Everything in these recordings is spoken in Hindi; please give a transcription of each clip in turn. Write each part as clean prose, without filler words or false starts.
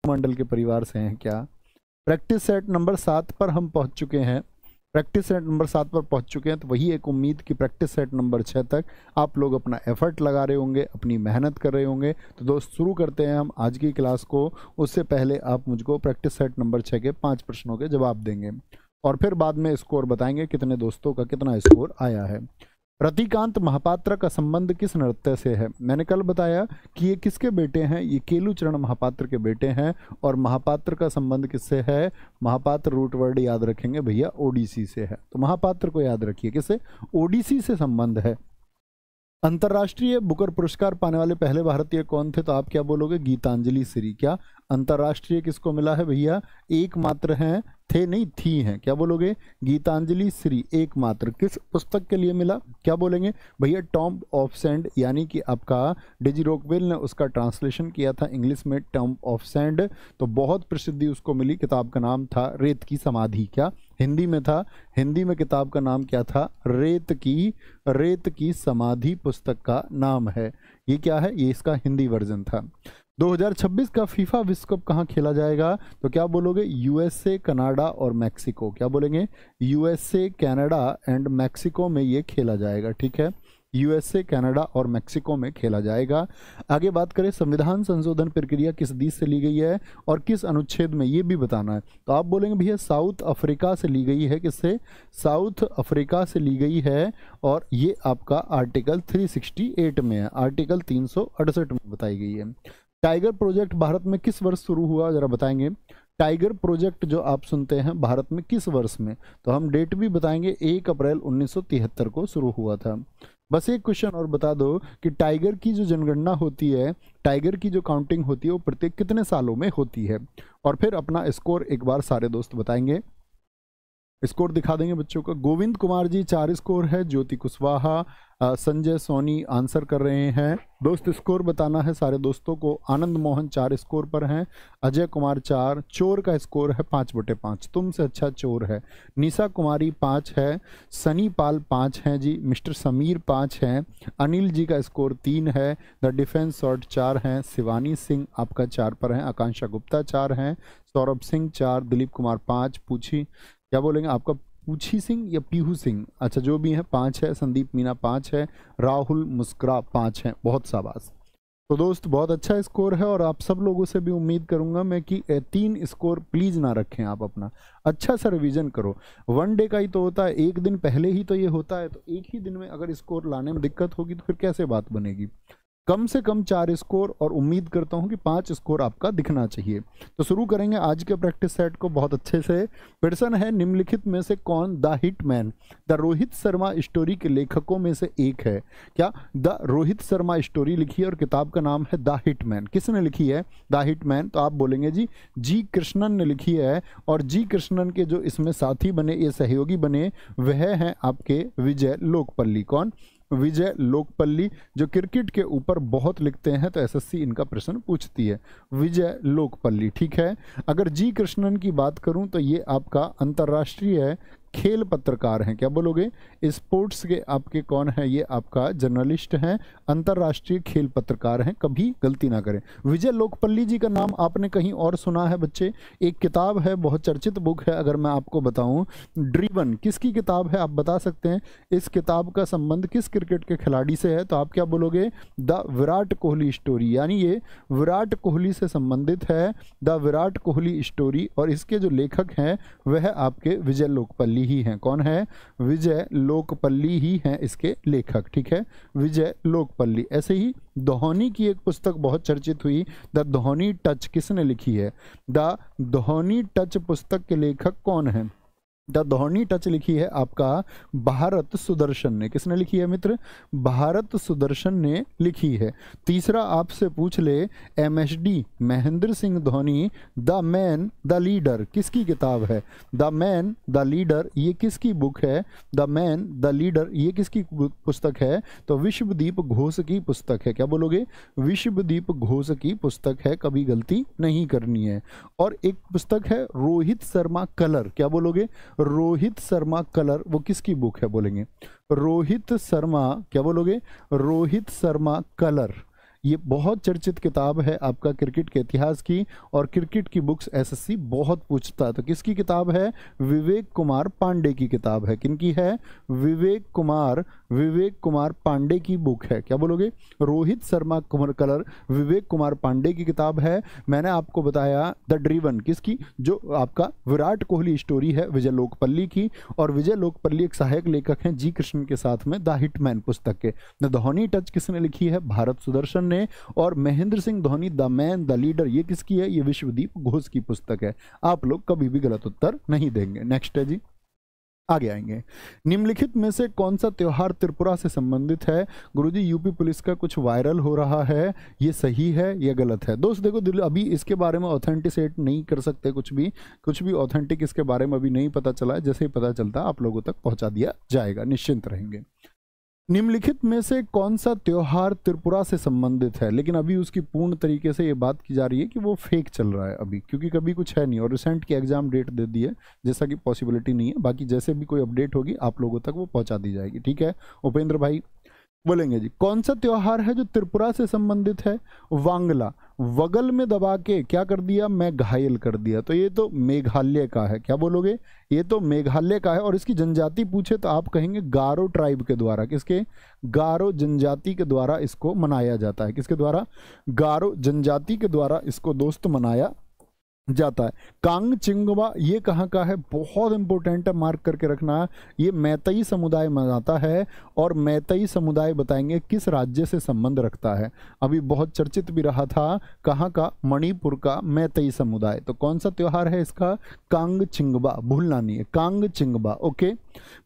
मंडल के परिवार से हैं क्या? प्रैक्टिस सेट नंबर 7 पर हम पहुंच चुके हैं। प्रैक्टिस सेट नंबर 7 पर पहुंच चुके हैं, तो वही एक उम्मीद कि प्रैक्टिस सेट नंबर 6 तक आप लोग अपना एफर्ट लगा रहे होंगे, अपनी मेहनत कर रहे होंगे। तो दोस्त शुरू करते हैं हम आज की क्लास को। उससे पहले आप मुझको प्रैक्टिस सेट नंबर 6 के 5 प्रश्नों के जवाब देंगे और फिर बाद में स्कोर बताएंगे कितने दोस्तों का कितना स्कोर आया है। रतिकांत महापात्र का संबंध किस नृत्य से है? मैंने कल बताया कि ये किसके बेटे हैं, ये केलुचरण महापात्र के बेटे हैं। और महापात्र का संबंध किससे है? महापात्र रूट वर्ड याद रखेंगे भैया, ओडिसी से है। तो महापात्र को याद रखिए, किससे? ओडिसी से संबंध है। अंतर्राष्ट्रीय बुकर पुरस्कार पाने वाले पहले भारतीय कौन थे? तो आप क्या बोलोगे? गीतांजलि श्री। क्या अंतर्राष्ट्रीय किसको मिला है भैया? एकमात्र हैं, थे नहीं, थी हैं। क्या बोलोगे? गीतांजलि श्री एकमात्र। किस पुस्तक के लिए मिला? क्या बोलेंगे भैया? टॉम्ब ऑफ सैंड, यानी कि आपका डेजी रॉकवेल ने उसका ट्रांसलेशन किया था इंग्लिश में, टॉम्ब ऑफ सैंड। तो बहुत प्रसिद्धि उसको मिली। किताब का नाम था रेत की समाधि। क्या हिंदी में था? हिंदी में किताब का नाम क्या था? रेत की समाधि पुस्तक का नाम है। ये क्या है? ये इसका हिंदी वर्जन था। 2026 का फीफा विश्व कप कहाँ खेला जाएगा? तो क्या बोलोगे? यूएसए, कनाडा और मैक्सिको। क्या बोलेंगे? यूएसए, कनाडा एंड मैक्सिको में ये खेला जाएगा। ठीक है, यूएसए, कनाडा और मैक्सिको में खेला जाएगा। आगे बात करें, संविधान संशोधन प्रक्रिया किस देश से ली गई है और किस अनुच्छेद में, ये भी बताना है। तो आप बोलेंगे भैया साउथ अफ्रीका से ली गई है। किससे? साउथ अफ्रीका से ली गई है। और ये आपका आर्टिकल 368 में है, आर्टिकल 368 में बताई गई है। टाइगर प्रोजेक्ट भारत में किस वर्ष शुरू हुआ, जरा बताएंगे। टाइगर प्रोजेक्ट जो आप सुनते हैं भारत में किस वर्ष में? तो हम डेट भी बताएंगे, 1 अप्रैल 1973 को शुरू हुआ था। बस एक क्वेश्चन और बता दो कि टाइगर की जो जनगणना होती है, टाइगर की जो काउंटिंग होती है, वो प्रत्येक कितने सालों में होती है? और फिर अपना स्कोर एक बार सारे दोस्त बताएंगे। स्कोर दिखा देंगे बच्चों का। गोविंद कुमार जी 4 स्कोर है, ज्योति कुशवाहा, संजय सोनी आंसर कर रहे हैं। दोस्त स्कोर बताना है सारे दोस्तों को। आनंद मोहन 4 स्कोर पर हैं, अजय कुमार 4, चोर का स्कोर है 5/5, तुमसे अच्छा चोर है। निशा कुमारी 5 है, सनी पाल 5 हैं जी, मिस्टर समीर 5 हैं, अनिल जी का स्कोर 3 है, द डिफेंस शॉट 4 हैं, शिवानी सिंह आपका 4 पर हैं, आकांक्षा गुप्ता 4 हैं, सौरभ सिंह 4, दिलीप कुमार 5, पूछी क्या बोलेंगे आपका? पूछी सिंह या पीहू सिंह, अच्छा जो भी है 5 है, संदीप मीना 5 है, राहुल मुस्करा 5 हैं। बहुत शाबाश। तो दोस्त बहुत अच्छा स्कोर है और आप सब लोगों से भी उम्मीद करूंगा मैं कि 3 स्कोर प्लीज ना रखें। आप अपना अच्छा सा रिवीजन करो। वन डे का ही तो होता है, एक दिन पहले ही तो ये होता है। तो एक ही दिन में अगर स्कोर लाने में दिक्कत होगी तो फिर कैसे बात बनेगी? कम से कम 4 स्कोर और उम्मीद करता हूं कि 5 स्कोर आपका दिखना चाहिए। तो शुरू करेंगे आज के प्रैक्टिस सेट को बहुत अच्छे से। प्रश्न है, निम्नलिखित में से कौन the hitman, the Rohit Sharma story के लेखकों में से एक है? क्या द रोहित शर्मा स्टोरी लिखी है और किताब का नाम है द हिटमैन। किसने लिखी है द हिटमैन? तो आप बोलेंगे जी कृष्णन ने लिखी है। और जी कृष्णन के जो इसमें साथी बने, ये सहयोगी बने, वह हैं आपके विजय लोकपल्ली। कौन? विजय लोकपल्ली, जो क्रिकेट के ऊपर बहुत लिखते हैं। तो एसएससी इनका प्रश्न पूछती है, विजय लोकपल्ली। ठीक है, अगर जी कृष्णन की बात करूं तो ये आपका अंतर्राष्ट्रीय खेल पत्रकार हैं। क्या बोलोगे? स्पोर्ट्स के आपके कौन है? ये आपका जर्नलिस्ट हैं, अंतर्राष्ट्रीय खेल पत्रकार हैं, कभी गलती ना करें। विजय लोकपल्ली जी का नाम आपने कहीं और सुना है बच्चे? एक किताब है, बहुत चर्चित बुक है, अगर मैं आपको बताऊं, ड्रीवन। किसकी किताब है आप बता सकते हैं? इस किताब का संबंध किस क्रिकेट के खिलाड़ी से है? तो आप क्या बोलोगे? द विराट कोहली स्टोरी, यानी ये विराट कोहली से संबंधित है, द विराट कोहली स्टोरी। और इसके जो लेखक हैं वह आपके विजय लोकपल्ली ही हैं। कौन है? विजय लोकपल्ली ही हैं इसके लेखक। ठीक है, विजय लोकपल्ली। ऐसे ही धोनी की एक पुस्तक बहुत चर्चित हुई, द धोनी टच, किसने लिखी है? द धोनी टच पुस्तक के लेखक कौन है? द धोनी टच लिखी है आपका भारत सुदर्शन ने। किसने लिखी है मित्र? भारत सुदर्शन ने लिखी है। तीसरा आपसे पूछ ले, MSD Mahendra Singh Dhoni the man the leader किसकी किताब है? द मैन द लीडर ये किसकी बुक है? द मैन द लीडर ये किसकी पुस्तक है? तो विश्वदीप घोष की पुस्तक है। क्या बोलोगे? विश्वदीप घोष की पुस्तक है, कभी गलती नहीं करनी है। और एक पुस्तक है रोहित शर्मा कलर। क्या बोलोगे? रोहित शर्मा कलर, वो किसकी बुक है? बोलेंगे रोहित शर्मा। क्या बोलोगे? रोहित शर्मा कलर ये बहुत चर्चित किताब है आपका क्रिकेट के इतिहास की, और क्रिकेट की बुक्स एसएससी बहुत पूछता है। तो किसकी किताब है? विवेक कुमार पांडे की किताब है। किनकी है? विवेक कुमार पांडे की बुक है। क्या बोलोगे? रोहित शर्मा कलर विवेक कुमार पांडे की किताब है। मैंने आपको बताया द ड्रीवन किसकी, जो आपका विराट कोहली स्टोरी है, विजय लोकपल्ली की। और विजय लोकपल्ली एक सहायक लेखक हैं जी कृष्ण के साथ में द हिटमैन पुस्तक के। द धोनी टच किसने लिखी है? भारत सुदर्शन ने। और Mahendra Singh Dhoni the man the leader ये किसकी है? ये विश्वदीप घोष की पुस्तक है। आप लोग कभी भी गलत उत्तर नहीं देंगे। नेक्स्ट है जी, आगे आएंगे। निम्नलिखित में से कौन सा त्योहार त्रिपुरा से संबंधित है? गुरुजी यूपी पुलिस का कुछ वायरल हो रहा है, ये सही है या गलत है? दोस्त देखो, अभी इसके बारे में ऑथेंटिसेट नहीं कर सकते, कुछ भी ऑथेंटिक इसके बारे में अभी नहीं पता चला है। जैसे ही पता चलता आप लोगों तक पहुंचा दिया जाएगा, निश्चिंत रहेंगे। निम्नलिखित में से कौन सा त्योहार त्रिपुरा से संबंधित है? लेकिन अभी उसकी पूर्ण तरीके से ये बात की जा रही है कि वो फेक चल रहा है अभी, क्योंकि कभी कुछ है नहीं और रिसेंट की एग्जाम डेट दे दी है, जैसा कि पॉसिबिलिटी नहीं है। बाकी जैसे भी कोई अपडेट होगी आप लोगों तक वो पहुंचा दी जाएगी। ठीक है, उपेंद्र भाई बोलेंगे जी, कौन सा त्योहार है जो त्रिपुरा से संबंधित है? वांगला। वगल में दबा के क्या कर दिया? मैं घायल कर दिया। तो ये तो मेघालय का है। क्या बोलोगे? ये तो मेघालय का है। और इसकी जनजाति पूछे तो आप कहेंगे गारो ट्राइब के द्वारा। किसके? गारो जनजाति के द्वारा इसको मनाया जाता है। किसके द्वारा? गारो जनजाति के द्वारा इसको दोस्त मनाया जाता है। कांगचिंगवा ये कहाँ का है? बहुत इंपॉर्टेंट है, मार्क करके रखना। ये मैतई समुदाय मनाता है। और मैतई समुदाय बताएंगे किस राज्य से संबंध रखता है। अभी बहुत चर्चित भी रहा था, कहाँ का? मणिपुर का मैतई समुदाय। तो कौन सा त्योहार है इसका? कांगचिंगवा, भूलना नहीं है, कांगचिंगवा। ओके,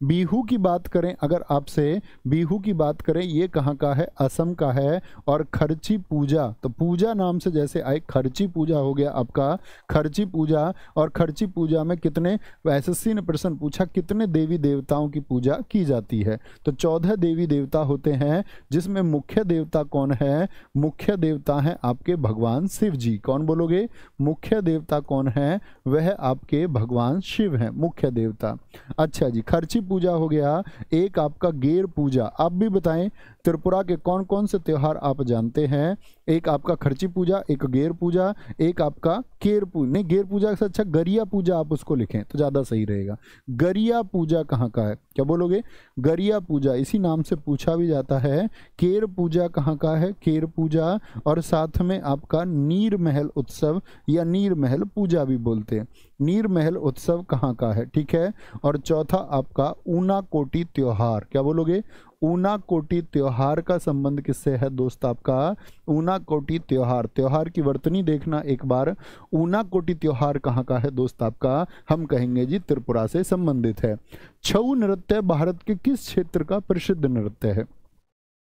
बिहू की बात करें अगर आपसे, बिहू की बात करें, ये कहाँ का है? असम का है। और खर्ची पूजा, तो पूजा नाम से जैसे आए, खर्ची पूजा हो गया आपका खर्ची पूजा। और खर्ची पूजा में कितने, एसएससी ने प्रश्न पूछा कितने देवी देवताओं की पूजा की जाती है? तो 14 देवी देवता होते हैं, जिसमें मुख्य देवता कौन है? मुख्य देवता है आपके भगवान शिव जी। कौन बोलोगे? मुख्य देवता कौन है? वह आपके भगवान शिव हैं, मुख्य देवता। अच्छा जी, खर्ची पूजा हो गया। एक आपका गेर पूजा। आप भी बताएं त्रिपुरा के कौन कौन से त्योहार आप जानते हैं? एक आपका खर्ची पूजा, एक गेर पूजा, एक आपका केर पूजा, नहीं गेर पूजा से अच्छा गरिया पूजा आप उसको लिखें तो ज़्यादा सही रहेगा। गरिया पूजा कहाँ का है? क्या बोलोगे? गरिया पूजा इसी नाम से पूछा भी जाता है। केर पूजा कहाँ का है? केर पूजा। और साथ में आपका नीर महल उत्सव या नीर महल पूजा भी बोलते हैं। नीर महल उत्सव कहाँ का है? ठीक है। और चौथा आपका ऊना कोटी त्योहार। क्या बोलोगे? ऊना कोटी त्योहार का संबंध किससे है दोस्त? आपका ऊना कोटी त्योहार, त्योहार की वर्तनी देखना एक बार। ऊना कोटी त्योहार कहाँ का है दोस्त आपका? हम कहेंगे जी त्रिपुरा से संबंधित है। छऊ नृत्य भारत के किस क्षेत्र का प्रसिद्ध नृत्य है?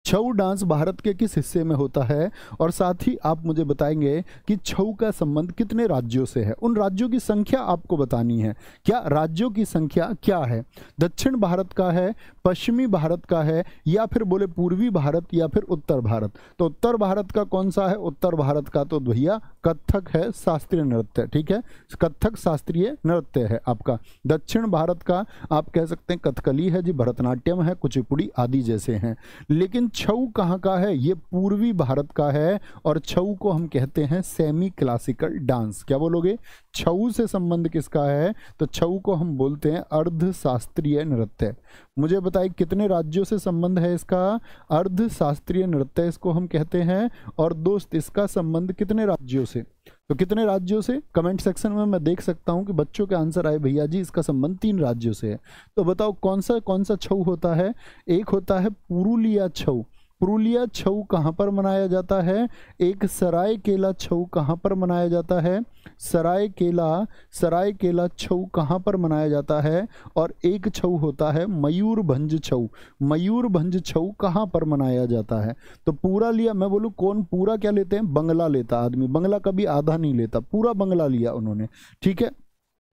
छऊ डांस भारत के किस हिस्से में होता है? और साथ ही आप मुझे बताएंगे कि छऊ का संबंध कितने राज्यों से है? उन राज्यों की संख्या आपको बतानी है। क्या राज्यों की संख्या क्या है? दक्षिण भारत का है, पश्चिमी भारत का है, या फिर बोले पूर्वी भारत, या फिर उत्तर भारत? तो उत्तर भारत का कौन सा है? उत्तर भारत का तो भैया कथक है, शास्त्रीय नृत्य। ठीक है, कथक शास्त्रीय नृत्य है आपका। दक्षिण भारत का आप कह सकते हैं कथकली है जी, भरतनाट्यम है, कुचिपुड़ी आदि जैसे हैं। लेकिन छऊ कहाँ का है? ये पूर्वी भारत का है। और छऊ को हम कहते हैं सेमी क्लासिकल डांस। क्या बोलोगे? छऊ से संबंध किसका है? तो छऊ को हम बोलते हैं अर्ध शास्त्रीय नृत्य। मुझे बताइए कितने राज्यों से संबंध है इसका? अर्ध शास्त्रीय नृत्य इसको हम कहते हैं। और दोस्त इसका संबंध कितने राज्यों से? तो कितने राज्यों से? कमेंट सेक्शन में मैं देख सकता हूं कि बच्चों के आंसर आए, भैया जी इसका संबंध 3 राज्यों से है। तो बताओ कौन सा छऊ होता है? एक होता है पुरुलिया छऊ। पुरुलिया छऊ कहाँ पर मनाया जाता है? एक सरायकेला छऊ कहाँ पर मनाया जाता है? सरायकेला छऊ कहाँ पर मनाया जाता है? और एक छऊ होता है मयूरभंज छऊ। मयूरभंज छऊ कहाँ पर मनाया जाता है? तो पूरा लिया, मैं बोलूँ कौन पूरा क्या लेते हैं? बंगला लेता आदमी, बंगला कभी आधा नहीं लेता, पूरा बंगला लिया उन्होंने। ठीक है,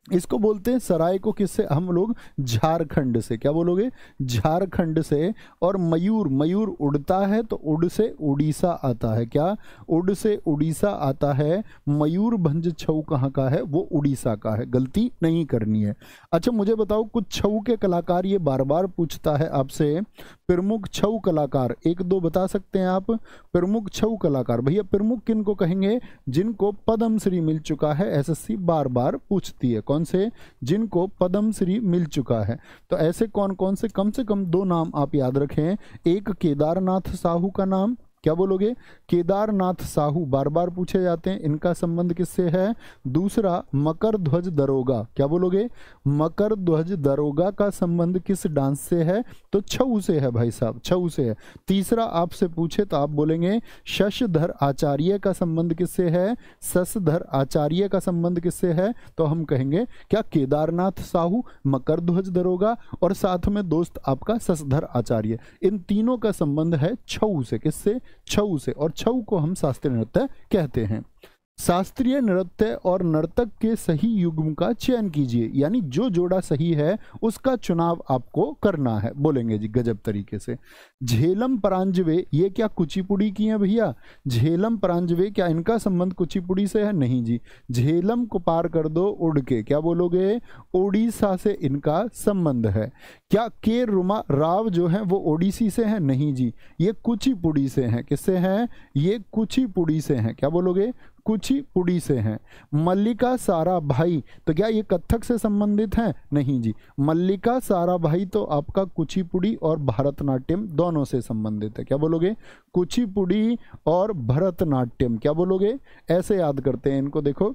इसको बोलते हैं सराय को किससे? हम लोग झारखंड से। क्या बोलोगे? झारखंड से। और मयूर, मयूर उड़ता है तो उड़ से उड़ीसा आता है। क्या? उड़ से उड़ीसा आता है। मयूरभंज छऊ कहाँ का है? वो उड़ीसा का है, गलती नहीं करनी है। अच्छा मुझे बताओ कुछ छऊ के कलाकार, ये बार बार पूछता है आपसे, प्रमुख छऊ कलाकार, एक दो बता सकते हैं आप? प्रमुख छऊ कलाकार, भैया प्रमुख किनको कहेंगे? जिनको पद्मश्री मिल चुका है, एसएससी बार बार पूछती है, कौन से? जिनको पद्मश्री मिल चुका है। तो ऐसे कौन कौन से? कम से कम दो नाम आप याद रखें। एक केदारनाथ साहू का नाम, क्या बोलोगे? केदारनाथ साहू बार बार पूछे जाते हैं, इनका संबंध किससे है? दूसरा मकर ध्वज दरोगा, क्या बोलोगे? मकर ध्वज दरोगा का संबंध किस डांस से है? तो छऊ से है भाई साहब, छऊ से है। तीसरा आपसे पूछे तो आप बोलेंगे शशधर आचार्य का संबंध किससे है? शशधर आचार्य का संबंध किससे है? तो हम कहेंगे क्या? केदारनाथ साहू, मकर ध्वज दरोगा और साथ में दोस्त आपका शशधर आचार्य, इन तीनों का संबंध है छऊ से। किससे? छऊ से। और छऊ को हम शास्त्रीय नृत्य कहते हैं। शास्त्रीय नृत्य और नर्तक के सही युग्म का चयन कीजिए, यानी जो जोड़ा सही है उसका चुनाव आपको करना है। बोलेंगे जी गजब तरीके से। झेलम परांजवे, ये क्या कुचिपुड़ी की है भैया? झेलम परांजवे, क्या इनका संबंध कुचिपुड़ी से है? नहीं जी, झेलम को पार कर दो उड़ के, क्या बोलोगे? ओडिशा से इनका संबंध है। क्या के रुमा राव जो है वो ओडिसी से है? नहीं जी, ये कुचिपुड़ी से हैं। किससे हैं? ये कुचिपुड़ी से हैं, क्या बोलोगे? कुचिपुड़ी से हैं। मल्लिका साराभाई, तो क्या ये कथक से संबंधित हैं? नहीं जी, मल्लिका साराभाई तो आपका कुचिपुड़ी और भरतनाट्यम दोनों से संबंधित है। क्या बोलोगे? कुचिपुड़ी और भरतनाट्यम, क्या बोलोगे? ऐसे याद करते हैं इनको। देखो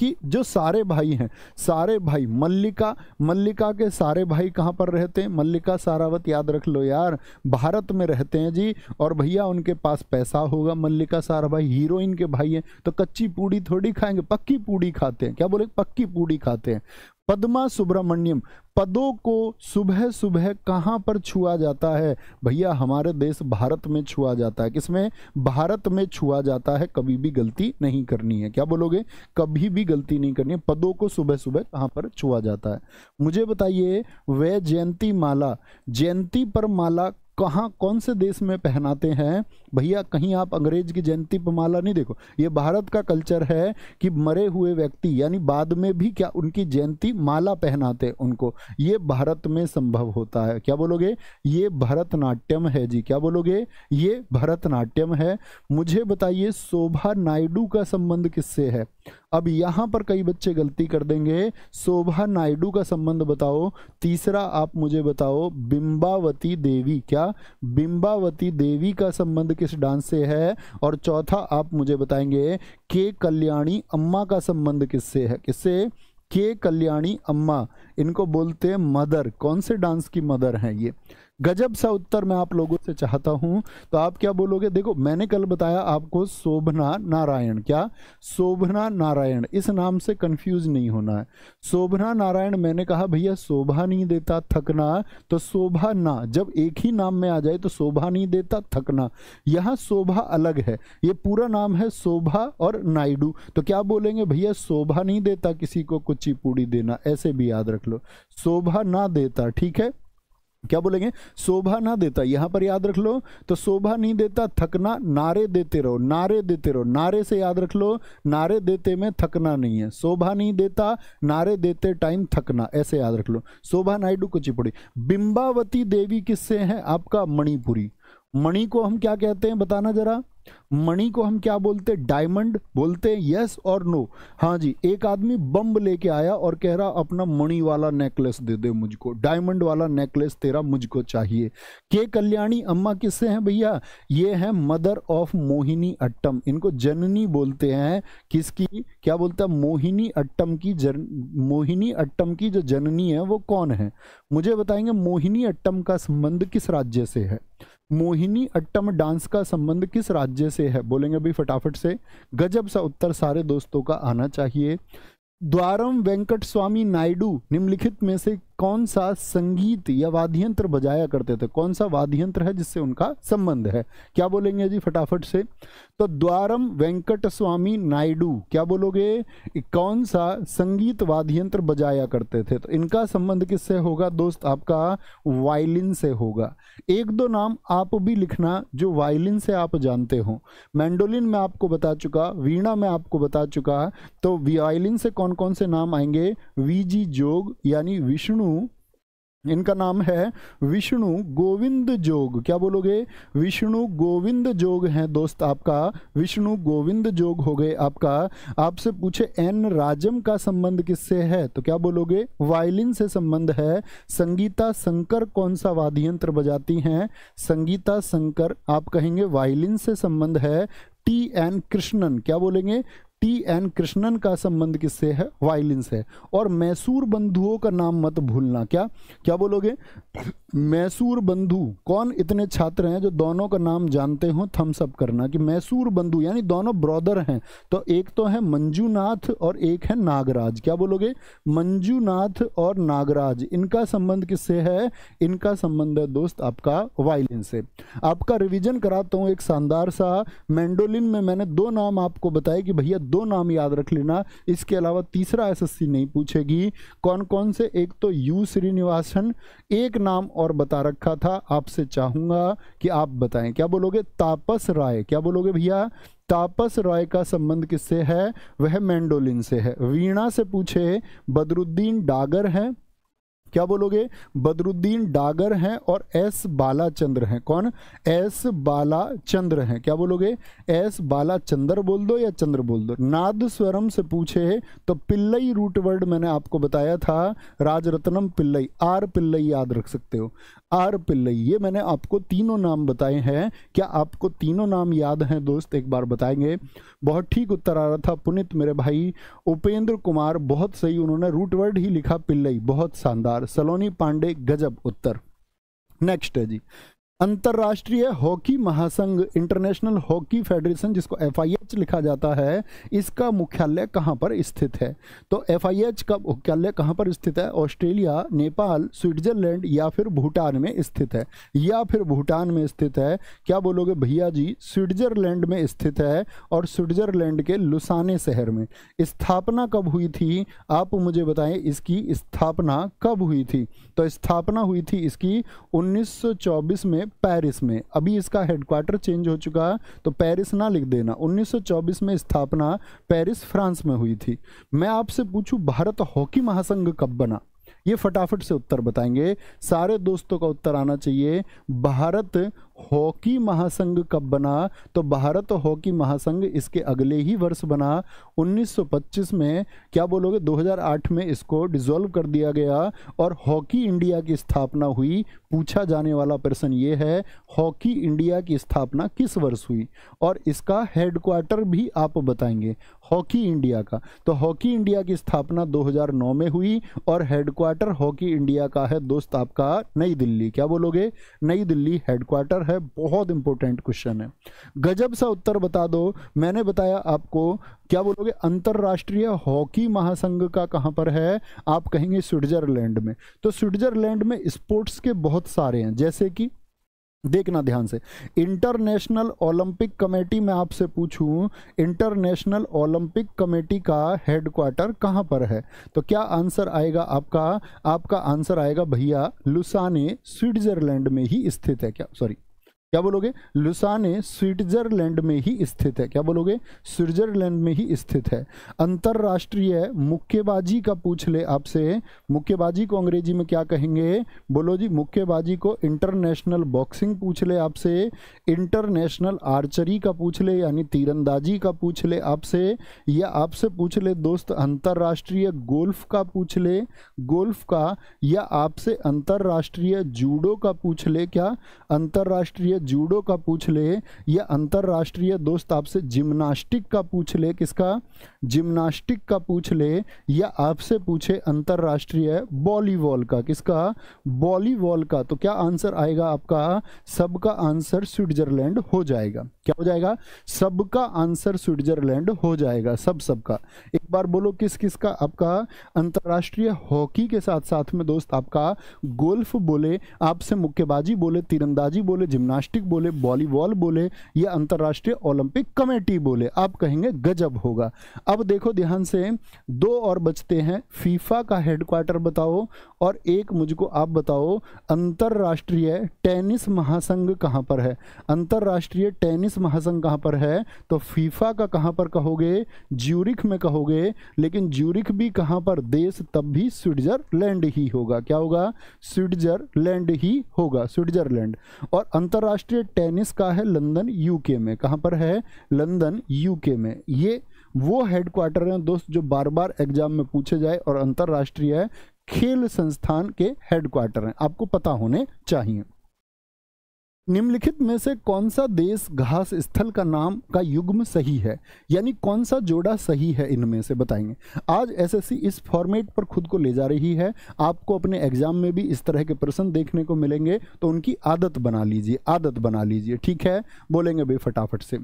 कि जो सारे भाई हैं, सारे भाई, मल्लिका के सारे भाई कहाँ पर रहते हैं? मल्लिका सारावत, याद रख लो यार, भारत में रहते हैं जी। और भैया उनके पास पैसा होगा। मल्लिका सारा भाई हीरोइन के भाई हैं, तो कच्ची पूड़ी थोड़ी खाएंगे, पक्की पूड़ी खाते हैं। क्या बोले? पक्की पूड़ी खाते हैं। पद्मा सुब्रमण्यम, पदों को सुबह सुबह कहाँ पर छुआ जाता है? भैया हमारे देश भारत में छुआ जाता है। किसमें? भारत में छुआ जाता है। कभी भी गलती नहीं करनी है। क्या बोलोगे? कभी भी गलती नहीं करनी है। पदों को सुबह सुबह कहाँ पर छुआ जाता है? मुझे बताइए, वह जयंती माला, जयंती पर माला कहाँ, कौन से देश में पहनाते हैं? भैया कहीं आप अंग्रेज की जयंती पर माला नहीं। देखो ये भारत का कल्चर है कि मरे हुए व्यक्ति यानी बाद में भी क्या उनकी जयंती माला पहनाते उनको, ये भारत में संभव होता है। क्या बोलोगे? ये भरतनाट्यम है जी। क्या बोलोगे? ये भरतनाट्यम है। मुझे बताइए शोभा नायडू का संबंध किससे है? अब यहां पर कई बच्चे गलती कर देंगे। शोभा नायडू का संबंध बताओ। तीसरा आप मुझे बताओ बिंबावती देवी, क्या बिंबावती देवी का संबंध किस डांस से है? और चौथा आप मुझे बताएंगे के कल्याणी अम्मा का संबंध किससे है? किससे? के कल्याणी अम्मा, इनको बोलते हैं मदर। कौन से डांस की मदर हैं ये? गजब सा उत्तर मैं आप लोगों से चाहता हूं, तो आप क्या बोलोगे? देखो मैंने कल बताया आपको शोभना नारायण, क्या शोभना नारायण, इस नाम से कंफ्यूज नहीं होना है। शोभना नारायण मैंने कहा भैया शोभा नहीं देता थकना, तो शोभा ना जब एक ही नाम में आ जाए तो शोभा नहीं देता थकना, यहाँ शोभा अलग है, ये पूरा नाम है शोभा और नायडू। तो क्या बोलेंगे भैया? शोभा नहीं देता किसी को कुचिपुड़ी देना, ऐसे भी याद रख लो, शोभा ना देता। ठीक है, क्या बोलेंगे? शोभा ना देता, यहां पर याद रख लो। तो शोभा नहीं देता थकना, नारे देते रहो, नारे देते रहो, नारे से याद रख लो, नारे देते में थकना नहीं है। शोभा नहीं देता, नारे देते टाइम थकना, ऐसे याद रख लो। शोभा नायडू कुचिपुड़ी। बिंबावती देवी किससे है? आपका मणिपुरी। मणि को हम क्या कहते हैं बताना जरा? मणि को हम क्या बोलते? डायमंड बोलते हैं। यस और नो? हाँ जी, एक आदमी बम लेके आया और कह रहा अपना मणि वाला नेकलेस दे दे मुझको, डायमंड वाला नेकलेस तेरा मुझको चाहिए। के कल्याणी अम्मा किससे हैं भैया? ये है मदर ऑफ मोहिनी अट्टम, इनको जननी बोलते हैं। किसकी? क्या बोलता है? मोहिनी अट्टम की। मोहिनी अट्टम की जो जननी है वो कौन है? मुझे बताएंगे मोहिनी अट्टम का संबंध किस राज्य से है? मोहिनी अट्टम डांस का संबंध किस राज्य से है? बोलेंगे भाई फटाफट से। गजब सा उत्तर सारे दोस्तों का आना चाहिए। द्वारम वेंकट स्वामी नायडू निम्नलिखित में से कौन सा संगीत या वाद्ययंत्र बजाया करते थे? कौन सा वाद्ययंत्र है जिससे उनका संबंध है? क्या बोलेंगे जी फटाफट से? तो द्वारम वेंकट स्वामी नायडू, क्या बोलोगे? कौन सा संगीत वाद्ययंत्र बजाया करते थे? तो इनका संबंध किससे होगा दोस्त? आपका वायलिन से होगा। एक दो नाम आप भी लिखना जो वायलिन से आप जानते हो। मैंडोलिन में आपको बता चुका, वीणा में आपको बता चुका, तो वायलिन से कौन कौन से नाम आएंगे? वीजी जोग यानी विष्णु इनका नाम है विष्णु गोविंद जोग। क्या बोलोगे? विष्णु गोविंद जोग हैं दोस्त आपका, विष्णु गोविंद जोग हो गए आपका। आपसे पूछे एन राजम का संबंध किससे है, तो क्या बोलोगे? वायलिन से संबंध है। संगीता शंकर कौन सा वाद्य यंत्र बजाती हैं? संगीता शंकर आप कहेंगे वायलिन से संबंध है। टी एन कृष्णन, क्या बोलेंगे? टी एन कृष्णन का संबंध किससे है? वायलिन से। और मैसूर बंधुओं का नाम मत भूलना। क्या क्या बोलोगे? मैसूर बंधु। कौन इतने छात्र हैं जो दोनों का नाम जानते हो? थम्स अप करना कि मैसूर बंधु यानी दोनों ब्रदर हैं। तो एक तो है मंजूनाथ और एक है नागराज। क्या बोलोगे? मंजूनाथ और नागराज, इनका संबंध किससे है? इनका संबंध है दोस्त आपका वायलिन से। आपका रिवीजन कराता हूँ एक शानदार सा। मैंडोलिन में मैंने 2 नाम आपको बताए कि भैया 2 नाम याद रख लेना, इसके अलावा तीसरा एसएससी नहीं पूछेगी। कौन कौन से? एक तो यू श्रीनिवासन, एक नाम और बता रखा था, आपसे चाहूंगा कि आप बताएं। क्या बोलोगे? तापस राय। क्या बोलोगे भैया? तापस राय का संबंध किससे है? वह मैंडोलिन से है। वीणा से पूछे बदरुद्दीन डागर है। क्या बोलोगे? बदरुद्दीन डागर हैं और एस बालाचंद्र हैं। कौन? एस बालाचंद्र हैं। क्या बोलोगे? एस बालाचंद्र बोल दो या चंद्र बोल दो। नाद स्वरम से पूछे तो पिल्लई रूट वर्ड मैंने आपको बताया था, राजरत्नम पिल्लई, आर पिल्लई याद रख सकते हो, आर पिल्लई। ये मैंने आपको तीनों नाम बताए हैं। क्या आपको तीनों नाम याद हैं दोस्त? एक बार बताएंगे। बहुत ठीक उत्तर आ रहा था पुनित मेरे भाई। उपेंद्र कुमार बहुत सही, उन्होंने रूट वर्ड ही लिखा पिल्लई, बहुत शानदार। सलोनी पांडे गजब उत्तर। नेक्स्ट है जी, अंतर्राष्ट्रीय हॉकी महासंघ, इंटरनेशनल हॉकी फेडरेशन, जिसको FIH लिखा जाता है, इसका मुख्यालय कहाँ पर स्थित है? तो FIH का मुख्यालय कहाँ पर स्थित है? ऑस्ट्रेलिया, नेपाल, स्विट्जरलैंड या फिर भूटान में स्थित है, या फिर भूटान में स्थित है। क्या बोलोगे भैया जी? स्विट्जरलैंड में स्थित है, और स्विट्जरलैंड के लुसाने शहर में। स्थापना कब हुई थी? आप मुझे बताएं, इसकी स्थापना कब हुई थी? तो स्थापना हुई थी इसकी 1924 में पेरिस में। अभी इसका हेडक्वार्टर चेंज हो चुका, तो पेरिस ना लिख देना। 1924 में स्थापना पेरिस फ्रांस में हुई थी। मैं आपसे पूछूं भारत हॉकी महासंघ कब बना? ये फटाफट से उत्तर बताएंगे, सारे दोस्तों का उत्तर आना चाहिए। भारत हॉकी महासंघ कब बना? तो भारत हॉकी महासंघ इसके अगले ही वर्ष बना, 1925 में। क्या बोलोगे? 2008 में इसको डिसॉल्व कर दिया गया और हॉकी इंडिया की स्थापना हुई। पूछा जाने वाला प्रश्न ये है, हॉकी इंडिया की स्थापना किस वर्ष हुई? और इसका हेडक्वार्टर भी आप बताएंगे हॉकी इंडिया का। तो हॉकी इंडिया की स्थापना 2009 में हुई और हेडक्वार्टर हॉकी इंडिया का है दोस्त आपका नई दिल्ली। क्या बोलोगे? नई दिल्ली हेडक्वार्टर है। बहुत इंपॉर्टेंट क्वेश्चन है, गजब सा उत्तर बता दो। मैंने बताया आपको। क्या बोलोगे? अंतरराष्ट्रीय हॉकी महासंघ का कहां पर है? आप कहेंगे स्विट्जरलैंड में। तो स्विट्जरलैंड में स्पोर्ट्स के बहुत सारे हैं, जैसे कि देखना ध्यान से, इंटरनेशनल ओलंपिक कमेटी। मैं आपसे पूछूं, इंटरनेशनल ओलंपिक कमेटी का हेडक्वार्टर कहां पर है? तो क्या आंसर आएगा आपका? आपका आंसर आएगा भैया लुसाने, स्विट्जरलैंड में ही स्थित है। क्या सॉरी क्या बोलोगे? लुसाने स्विट्जरलैंड में ही स्थित है। क्या बोलोगे? स्विट्जरलैंड में ही स्थित है। अंतरराष्ट्रीय मुक्केबाजी का पूछ ले आपसे, मुक्केबाजी को अंग्रेजी में क्या कहेंगे? बोलो जी। मुक्केबाजी को इंटरनेशनल बॉक्सिंग पूछ ले आपसे, इंटरनेशनल आर्चरी का पूछ ले यानी तीरंदाजी का पूछ ले आपसे, या आपसे पूछ ले दोस्त अंतरराष्ट्रीय गोल्फ का पूछ ले, गोल्फ का, या आपसे अंतरराष्ट्रीय जूडो का पूछ ले। क्या? अंतरराष्ट्रीय जूडो का पूछ ले, या अंतरराष्ट्रीय दोस्त आपसे जिम्नास्टिक का पूछ ले। किसका? जिम्नास्टिक का पूछ ले, या आपसे पूछे अंतरराष्ट्रीय वॉलीबॉल का। किसका? वॉलीबॉल का। तो क्या आंसर आएगा आपका? सबका आंसर स्विट्जरलैंड हो जाएगा। क्या हो जाएगा? सबका आंसर स्विट्जरलैंड हो जाएगा। सबका एक बार बोलो किस किस का? आपका अंतरराष्ट्रीय हॉकी के साथ साथ में दोस्त आपका गोल्फ बोले, आपसे मुक्केबाजी बोले, तीरंदाजी बोले, जिम्नास्टिक जिम्नास्टिक बोले, वॉलीबॉल बोले या अंतर्राष्ट्रीय ओलंपिक कमेटी बोले, आप कहेंगे गजब होगा। अब देखो ध्यान से, 2 और बचते हैं। फीफा का हेडक्वार्टर बताओ और एक मुझको आप बताओ अंतर्राष्ट्रीय टेनिस महासंघ कहाँ पर है। अंतर्राष्ट्रीय टेनिस महासंघ कहाँ पर है, तो फीफा का कहाँ पर कहोगे, ज्यूरिख में कहोगे, लेकिन ज्यूरिख भी कहाँ पर, देश तब भी स्विट्जरलैंड ही होगा। क्या होगा, स्विट्जरलैंड ही होगा, स्विट्जरलैंड। और अंतर्राष्ट्रीय टेनिस का है लंदन यूके में, कहाँ पर है, लंदन यूके में। ये वो हेडक्वार्टर हैं दोस्त जो बार बार एग्जाम में पूछे जाए और अंतर्राष्ट्रीय खेल संस्थान के हेडक्वार्टर हैं, आपको पता होने चाहिए। निम्नलिखित में से कौन सा देश घास स्थल का नाम का युग्म सही है, यानी कौन सा जोड़ा सही है, इनमें से बताएंगे। आज एसएससी इस फॉर्मेट पर खुद को ले जा रही है, आपको अपने एग्जाम में भी इस तरह के प्रश्न देखने को मिलेंगे, तो उनकी आदत बना लीजिए, आदत बना लीजिए, ठीक है। बोलेंगे भाई फटाफट से,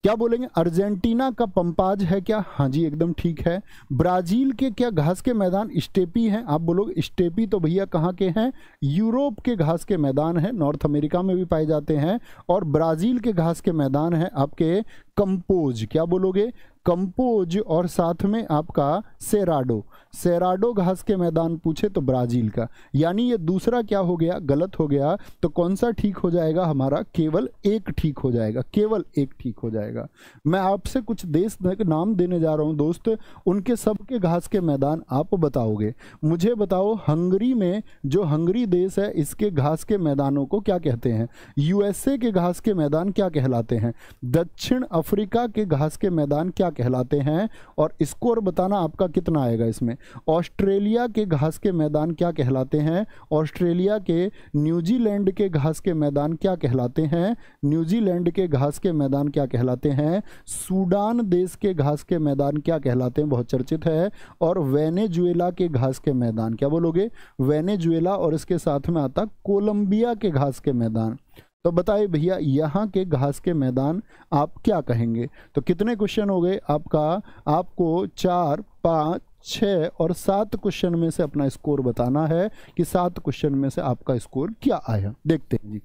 क्या बोलेंगे, अर्जेंटीना का पंपाज है क्या, हाँ जी एकदम ठीक है। ब्राजील के क्या घास के मैदान स्टेपी हैं, आप बोलोगे स्टेपी तो भैया कहाँ के हैं, यूरोप के घास के मैदान हैं, नॉर्थ अमेरिका में भी पाए जाते हैं। और ब्राजील के घास के मैदान हैं आपके कंपोज, क्या बोलोगे, कंपोज। और साथ में आपका सेराडो, सेराडो घास के मैदान पूछे तो ब्राजील का, यानी ये दूसरा क्या हो गया, गलत हो गया। तो कौन सा ठीक हो जाएगा हमारा, केवल एक ठीक हो जाएगा, केवल एक ठीक हो जाएगा। मैं आपसे कुछ देश के नाम देने जा रहा हूं दोस्त, उनके सबके घास के मैदान आप बताओगे। मुझे बताओ हंगरी में, जो हंगरी देश है, इसके घास के मैदानों को क्या कहते हैं। यूएसए के घास के मैदान क्या कहलाते हैं, दक्षिण अफ्रीका के घास के मैदान क्या कहलाते हैं, और स्कोर बताना आपका कितना आएगा इसमें। ऑस्ट्रेलिया के घास के मैदान क्या कहलाते हैं, ऑस्ट्रेलिया के, न्यूजीलैंड के घास के मैदान क्या कहलाते हैं, न्यूजीलैंड के घास के मैदान क्या कहलाते हैं, सूडान देश के घास के मैदान क्या कहलाते हैं, बहुत चर्चित है। और वेनेजुएला के घास के मैदान, क्या बोलोगे, वेनेजुएला। और इसके साथ में आता कोलंबिया के घास के मैदान। तो बताइए भैया यहाँ के घास के मैदान आप क्या कहेंगे। तो कितने क्वेश्चन हो गए आपका, आपको 4, 5, 6 और 7 क्वेश्चन में से अपना स्कोर बताना है कि 7 क्वेश्चन में से आपका स्कोर क्या आया। देखते हैं जी।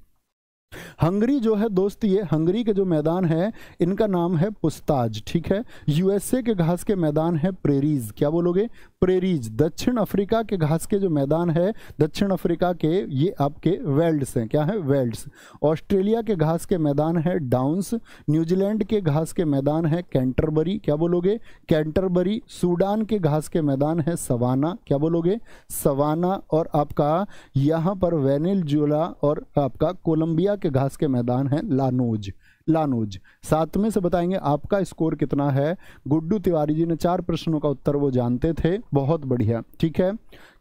हंगरी जो है दोस्त, ये हंगरी के जो मैदान है इनका नाम है पुस्ताज, ठीक है। यूएसए के घास के मैदान है प्रेरीज, क्या बोलोगे, प्रेरीज। दक्षिण अफ्रीका के घास के जो मैदान है, दक्षिण अफ्रीका के, ये आपके वेल्ड्स हैं, क्या है, वेल्ड्स। ऑस्ट्रेलिया के घास के मैदान है डाउन्स। न्यूजीलैंड के घास के मैदान है कैंटरबरी, क्या बोलोगे, कैंटरबरी। सूडान के घास के मैदान है सवाना, क्या बोलोगे, सवाना। और आपका यहाँ पर वेनेजुएला और आपका कोलंबिया के घास के मैदान है लानोज, लानोज। 7 में से बताएंगे आपका स्कोर कितना है। गुड्डू तिवारी जी ने 4 प्रश्नों का उत्तर वो जानते थे, बहुत बढ़िया, ठीक है।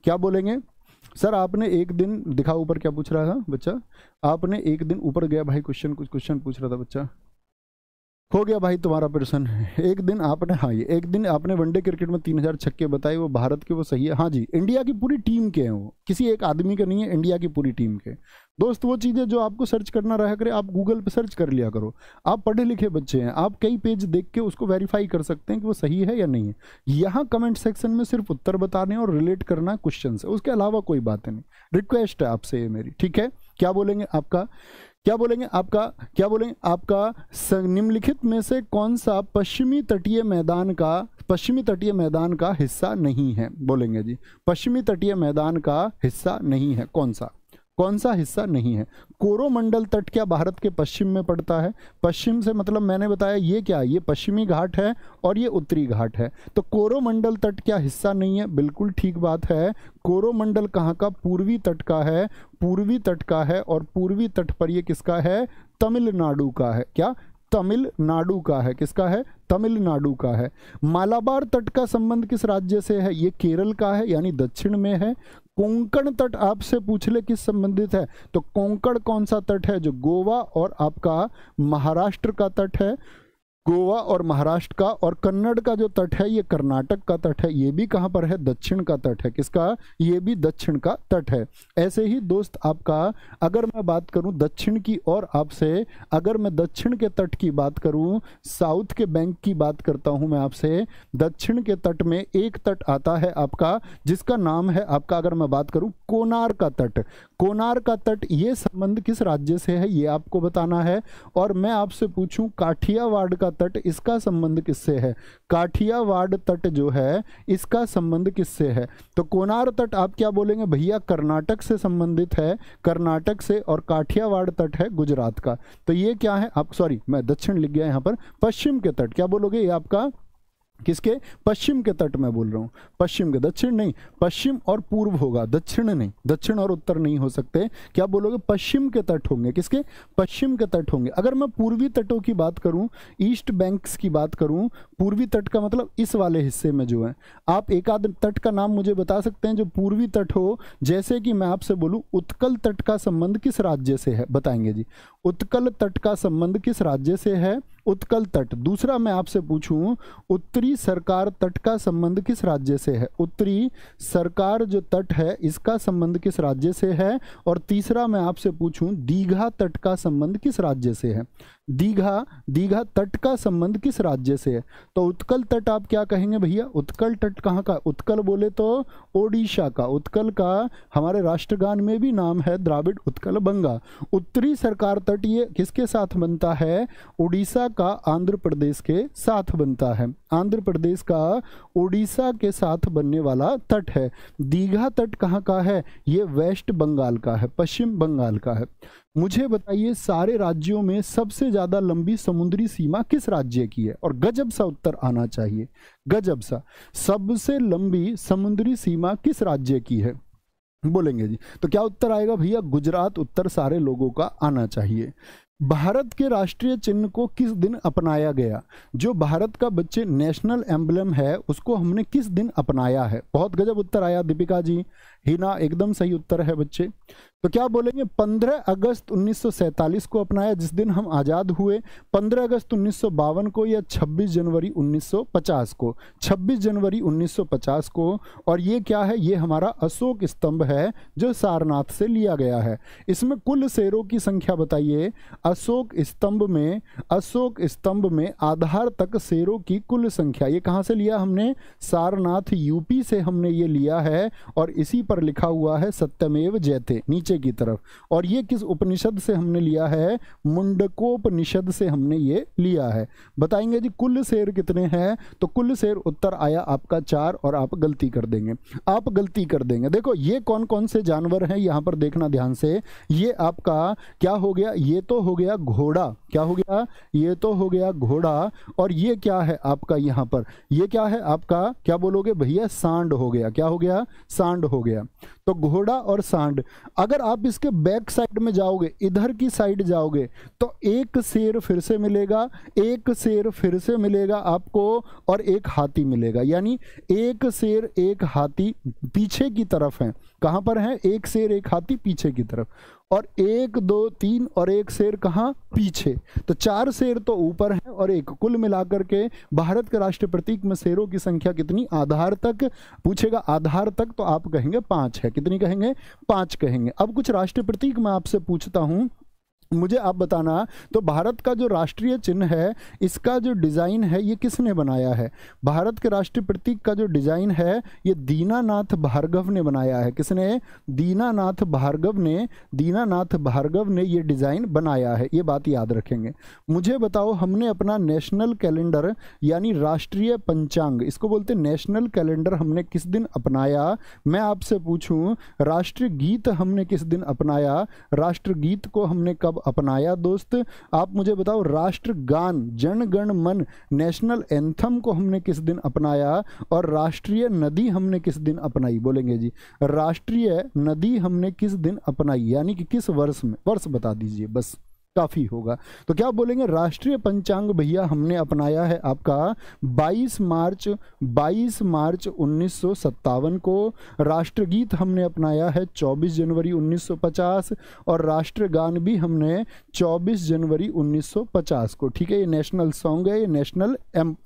क्या बोलेंगे, सर आपने एक दिन दिखा, ऊपर क्या पूछ रहा था बच्चा, आपने एक दिन ऊपर गया भाई, क्वेश्चन कुछ क्वेश्चन पूछ रहा था बच्चा, हो गया भाई तुम्हारा प्रश्न। एक दिन आपने, हाँ ये एक दिन आपने वनडे क्रिकेट में 3000 छक्के बताए, वो भारत के, वो सही है, हाँ जी, इंडिया की पूरी टीम के हैं, वो किसी एक आदमी के नहीं है, इंडिया की पूरी टीम के। दोस्त वो चीज़ें जो आपको सर्च करना रहा करे, आप गूगल पे सर्च कर लिया करो। आप पढ़े लिखे बच्चे हैं, आप कई पेज देख के उसको वेरीफाई कर सकते हैं कि वो सही है या नहीं है। यहाँ कमेंट सेक्शन में सिर्फ उत्तर बताने और रिलेट करना क्वेश्चन से, उसके अलावा कोई बात नहीं। रिक्वेस्ट है आपसे ये मेरी, ठीक है। क्या बोलेंगे आपका, क्या बोलेंगे आपका, क्या बोलेंगे आपका, निम्नलिखित में से कौन सा पश्चिमी तटीय मैदान का, पश्चिमी तटीय मैदान का हिस्सा नहीं है, बोलेंगे जी, पश्चिमी तटीय मैदान का हिस्सा नहीं है, कौन सा, कौन सा हिस्सा नहीं है। कोरोमंडल तट क्या भारत के पश्चिम में पड़ता है, पश्चिम से मतलब मैंने बताया ये क्या, ये पश्चिमी घाट है और ये उत्तरी घाट है। तो कोरोमंडल तट क्या हिस्सा नहीं है, बिल्कुल ठीक बात है। कोरोमंडल कहाँ का, पूर्वी तट का है, पूर्वी तट का है। और पूर्वी तट पर ये किसका है, तमिलनाडु का है, क्या, तमिलनाडु का है, किसका है, तमिलनाडु का है। मालाबार तट का संबंध किस राज्य से है, ये केरल का है, यानी दक्षिण में है। कोंकण तट आपसे पूछ ले किस संबंधित है, तो कोंकण कौन सा तट है, जो गोवा और आपका महाराष्ट्र का तट है, गोवा और महाराष्ट्र का। और कन्नड़ का जो तट है ये कर्नाटक का तट है, ये भी कहाँ पर है, दक्षिण का तट है, किसका, ये भी दक्षिण का तट है। ऐसे ही दोस्त आपका, अगर मैं बात करूं दक्षिण की और आपसे, अगर मैं दक्षिण के तट की बात करूं, साउथ के बैंक की बात करता हूं मैं आपसे, दक्षिण के तट में एक तट आता है आपका जिसका नाम है आपका, अगर मैं बात करूं कोनार का तट। कोनार का तट, ये संबंध किस राज्य से है ये आपको बताना है। और मैं आपसे पूछूं काठियावाड़ का तट, इसका संबंध किससे है? काठियावाड़ तट जो है इसका संबंध किससे है? तो कोनार तट आप क्या बोलेंगे भैया? कर्नाटक से संबंधित है, कर्नाटक से। और काठियावाड़ तट है गुजरात का। तो ये क्या है आप, सॉरी मैं दक्षिण लिख गया यहाँ पर, पश्चिम के तट। क्या बोलोगे? ये आपका किसके? पश्चिम के तट में बोल रहा हूँ, पश्चिम के, दक्षिण नहीं। पश्चिम और पूर्व होगा, दक्षिण नहीं, दक्षिण और उत्तर नहीं हो सकते। क्या बोलोगे? पश्चिम के तट होंगे। किसके? पश्चिम के तट होंगे। अगर मैं पूर्वी तटों की बात करूं, ईस्ट बैंक्स की बात करूं, पूर्वी तट का मतलब इस वाले हिस्से में जो है, आप एक आध तट का नाम मुझे बता सकते हैं जो पूर्वी तट हो? जैसे कि मैं आपसे बोलूं उत्कल तट का संबंध किस राज्य से है? बताएंगे जी। उत्कल तट का संबंध किस राज्य से है? उत्कल तट। दूसरा मैं आपसे पूछूं उत्तरी सरकार तट का संबंध किस राज्य से है? उत्तरी सरकार जो तट है इसका संबंध किस राज्य से है? और तीसरा मैं आपसे पूछूं दीघा तट का संबंध किस राज्य से है? दीघा तट का संबंध किस राज्य से है? तो उत्कल तट आप क्या कहेंगे भैया? उत्कल तट कहाँ का? उत्कल बोले तो ओडिशा का। उत्कल का हमारे राष्ट्रगान में भी नाम है द्राविड़ उत्कल बंगा। उत्तरी सरकार तट ये किसके साथ बनता है? उड़ीसा का आंध्र प्रदेश के साथ बनता है। आंध्र प्रदेश का उड़ीसा के साथ बनने वाला तट है। दीघा तट कहाँ का है? ये वेस्ट बंगाल का है, पश्चिम बंगाल का है। मुझे बताइए सारे राज्यों में सबसे ज्यादा लंबी समुद्री सीमा किस राज्य की है? और गजब सा उत्तर आना चाहिए, गजब सा। सबसे लंबी समुद्री सीमा किस राज्य की है बोलेंगे जी? तो क्या उत्तर आएगा भैया? गुजरात उत्तर सारे लोगों का आना चाहिए। भारत के राष्ट्रीय चिन्ह को किस दिन अपनाया गया? जो भारत का बच्चे नेशनल एम्बलम है उसको हमने किस दिन अपनाया है? बहुत गजब उत्तर आया दीपिका जी, हिना, एकदम सही उत्तर है बच्चे। तो क्या बोलेंगे? 15 अगस्त 1947 को अपनाया, जिस दिन हम आज़ाद हुए। 15 अगस्त 1952 को या 26 जनवरी 1950 को? 26 जनवरी 1950 को। और ये क्या है? ये हमारा अशोक स्तंभ है जो सारनाथ से लिया गया है। इसमें कुल शेरों की संख्या बताइए। अशोक स्तंभ में आधार तक शेरों की कुल संख्या, ये कहाँ से लिया हमने? सारनाथ यूपी से हमने ये लिया है। और इसी पर लिखा हुआ है सत्यमेव जयते नीचे की तरफ। और ये किस उपनिषद से हमने लिया है? मुंडकोपनिषद से हमने ये लिया है। बताएंगे जी कुल शेर कितने हैं? तो कुल शेर उत्तर आया आपका 4 और आप गलती कर देंगे, आप गलती कर देंगे। देखो ये कौन कौन से जानवर हैं यहां पर देखना ध्यान से। ये आपका क्या हो गया? ये तो हो गया घोड़ा। क्या हो गया? ये तो हो गया घोड़ा। और ये क्या है आपका यहाँ पर? ये क्या है आपका? क्या बोलोगे भैया? सांड हो गया। क्या हो गया? सांड हो गया। तो घोड़ा और सांड। अगर आप इसके बैक साइड में जाओगे, इधर की साइड जाओगे, तो एक शेर फिर से मिलेगा, एक शेर फिर से मिलेगा आपको, और एक हाथी मिलेगा। यानी एक शेर एक हाथी पीछे की तरफ है। कहां पर है? एक शेर एक हाथी पीछे की तरफ, और 1 2 3 और एक शेर कहां? पीछे। तो 4 शेर तो ऊपर हैं और एक। कुल मिलाकर के भारत के राष्ट्रीय प्रतीक में शेरों की संख्या कितनी? आधार तक पूछेगा, आधार तक तो आप कहेंगे 5 है। कितनी कहेंगे? 5 कहेंगे। अब कुछ राष्ट्रीय प्रतीक मैं आपसे पूछता हूं, मुझे आप बताना। तो भारत का जो राष्ट्रीय चिन्ह है इसका जो डिजाइन है ये किसने बनाया है? भारत के राष्ट्रीय प्रतीक का जो डिजाइन है ये दीनानाथ भार्गव ने बनाया है। किसने? दीनानाथ भार्गव ने ये डिजाइन बनाया है। ये बात याद रखेंगे। मुझे बताओ हमने अपना नेशनल कैलेंडर यानी राष्ट्रीय पंचांग, इसको बोलते हैं नेशनल कैलेंडर, हमने किस दिन अपनाया? मैं आपसे पूछूं राष्ट्रीय गीत हमने किस दिन अपनाया? राष्ट्रगीत को हमने कब अपनाया दोस्त? आप मुझे बताओ। राष्ट्रगान जन गण मन नेशनल एंथम को हमने किस दिन अपनाया? और राष्ट्रीय नदी हमने किस दिन अपनाई? बोलेंगे जी राष्ट्रीय नदी हमने किस दिन अपनाई, यानी कि किस वर्ष में? वर्ष बता दीजिए बस, काफी होगा। तो क्या बोलेंगे? राष्ट्रीय पंचांग भैया हमने अपनाया है आपका 22 मार्च 1957 को। राष्ट्रगीत हमने अपनाया है 24 जनवरी 1950 और राष्ट्रगान भी हमने 24 जनवरी 1950 को। ठीक है, ये नेशनल सॉन्ग है, ये नेशनल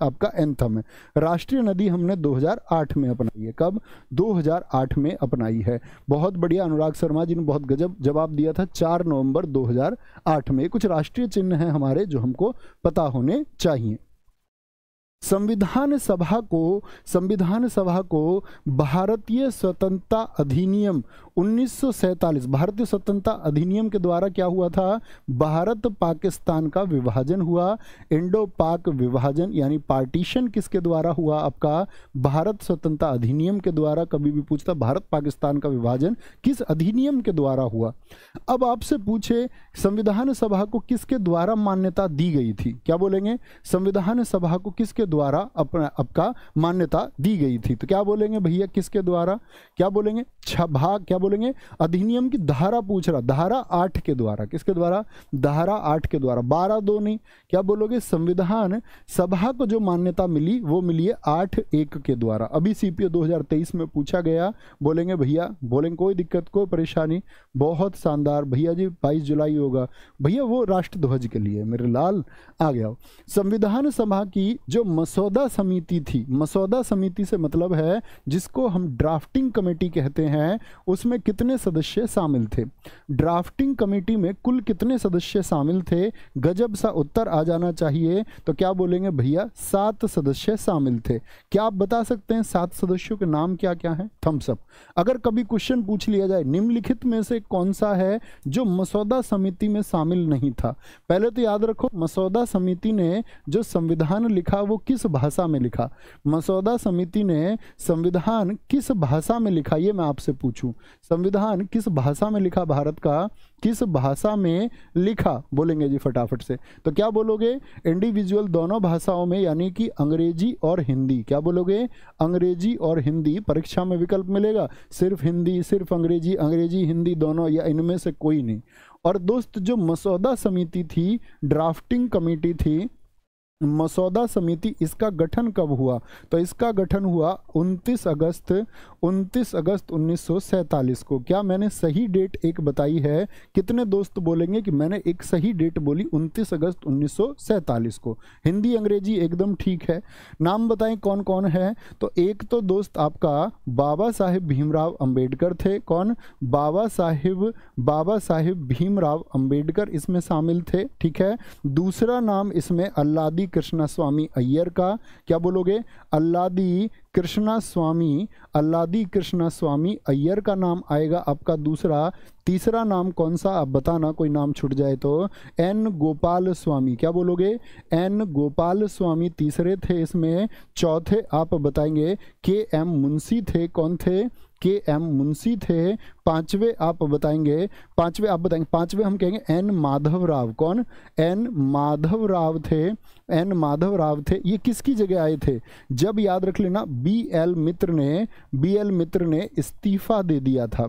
आपका एंथम है। राष्ट्रीय नदी हमने 2008 में अपनाई है। कब? 2008 में अपनाई है। बहुत बढ़िया, अनुराग शर्मा जी ने बहुत गजब जवाब दिया था। 4 नवंबर 2008 में। कुछ राष्ट्रीय चिन्ह हैं हमारे जो हमको पता होने चाहिए। संविधान सभा को भारतीय स्वतंत्रता अधिनियम 1947, भारतीय स्वतंत्रता अधिनियम के द्वारा क्या हुआ था? भारत पाकिस्तान का विभाजन हुआ। इंडो पाक विभाजन यानी पार्टीशन किसके द्वारा हुआ? आपका भारत स्वतंत्रता अधिनियम के द्वारा। कभी भी पूछता भारत पाकिस्तान का विभाजन किस अधिनियम के द्वारा हुआ? अब आपसे पूछे संविधान सभा को किसके द्वारा मान्यता दी गई थी? क्या बोलेंगे? संविधान सभा को किसके द्वारा आपका मान्यता दी गई थी? तो क्या बोलेंगे भैया? किसके द्वारा? क्या बोलेंगे? क्या बोलेंगे? अधिनियम की धारा पूछ रहा, धारा 8 के द्वारा। किसके द्वारा? धारा 8 के द्वारा, 12(2) नहीं। क्या बोलोगे? संविधान सभा को जो मान्यता मिली वो मिली है 8(1) के द्वारा। अभी सीपीओ 2023 में पूछा गया। बोलेंगे भैया? बोलेंगे कोई दिक्कत कोई परेशानी? बहुत शानदार भैया जी। 22 जुलाई होगा भैया, वो राष्ट्र ध्वज के लिए मेरे लाल आ गया। संविधान सभा की जो मसौदा समिति थी, मसौदा समिति से मतलब है जिसको हम ड्राफ्टिंग कमेटी कहते हैं, उसमें कितने सदस्य शामिल थे? ड्राफ्टिंग कमेटी में कुल कितने सदस्य शामिल थे? गजब सा उत्तर आ जाना चाहिए। तो क्या बोलेंगे भैया? 7 सदस्य शामिल थे। क्या आप बता सकते हैं 7 सदस्यों के नाम क्या क्या है? Thumbs up. अगर कभी क्वेश्चन पूछ लिया जाए निम्नलिखित में से कौन सा है जो मसौदा समिति में शामिल नहीं था? पहले तो याद रखो, मसौदा समिति ने जो संविधान लिखा वो किस भाषा में लिखा? मसौदा समिति ने संविधान किस भाषा में लिखा, ये मैं आपसे पूछूं। संविधान किस भाषा में लिखा? भारत का किस भाषा में लिखा? बोलेंगे जी फटाफट से। तो क्या बोलोगे? इंडिविजुअल दोनों भाषाओं में, यानी कि अंग्रेजी और हिंदी। क्या बोलोगे? अंग्रेजी और हिंदी। परीक्षा में विकल्प मिलेगा सिर्फ हिंदी, सिर्फ अंग्रेजी, अंग्रेजी हिंदी दोनों, या इनमें से कोई नहीं। और दोस्त जो मसौदा समिति थी, ड्राफ्टिंग कमेटी थी, मसौदा समिति, इसका गठन कब हुआ? तो इसका गठन हुआ 29 अगस्त 1947 को। क्या मैंने सही डेट एक बताई है? कितने दोस्त बोलेंगे कि मैंने एक सही डेट बोली 29 अगस्त 1947 को? हिंदी अंग्रेजी एकदम ठीक है। नाम बताएं कौन कौन है? तो एक तो दोस्त आपका बाबा साहेब भीमराव अंबेडकर थे। कौन? बाबा साहेब भीमराव अंबेडकर इसमें शामिल थे। ठीक है। दूसरा नाम इसमें अल्लादी कृष्णा स्वामी अय्यर का। क्या बोलोगे? अल्लादी कृष्णा स्वामी अय्यर का नाम आएगा आपका दूसरा। तीसरा नाम कौन सा आप बताना, कोई नाम छूट जाए तो। एन गोपाल स्वामी। क्या बोलोगे? एन गोपाल स्वामी तीसरे थे इसमें। चौथे आप बताएंगे के एम मुंशी थे। कौन थे? के एम मुंशी थे। पांचवे आप बताएंगे, पांचवे हम कहेंगे एन माधव राव। कौन? एन माधव राव थे। ये किसकी जगह आए थे? जब याद रख लेना बी एल मित्र ने इस्तीफा दे दिया था।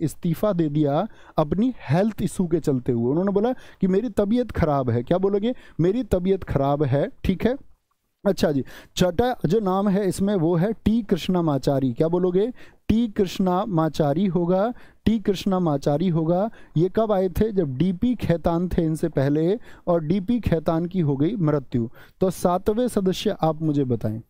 इस्तीफा दे दिया अपनी हेल्थ इशू के चलते हुए। उन्होंने बोला कि मेरी तबीयत खराब है। क्या बोलोगे? मेरी तबीयत खराब है। ठीक है। अच्छा जी। छठा जो नाम है इसमें वो है टी कृष्णामाचारी। क्या बोलोगे? टी कृष्णामाचारी होगा। ये कब आए थे? जब डीपी खेतान थे इनसे पहले, और डीपी खेतान की हो गई मृत्यु। तो 7वें सदस्य आप मुझे बताएं।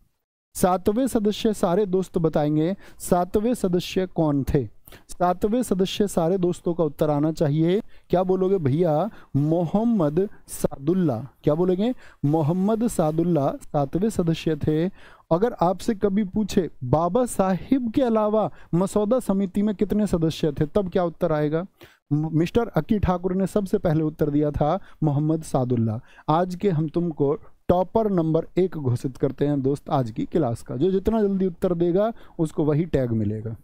7वें सदस्य सारे दोस्त बताएंगे 7वें सदस्य कौन थे? 7वें सदस्य सारे दोस्तों का उत्तर आना चाहिए। क्या बोलोगे भैया? मोहम्मद सादुल्ला। क्या बोलेंगे? मोहम्मद सादुल्ला 7वें सदस्य थे। अगर आपसे कभी पूछे बाबा साहिब के अलावा मसौदा समिति में कितने सदस्य थे, तब क्या उत्तर आएगा? मिस्टर अक्की ठाकुर ने सबसे पहले उत्तर दिया था मोहम्मद सादुल्ला। आज के हम तुमको टॉपर नंबर 1 घोषित करते हैं दोस्त आज की क्लास का। जो जितना जल्दी उत्तर देगा उसको वही टैग मिलेगा।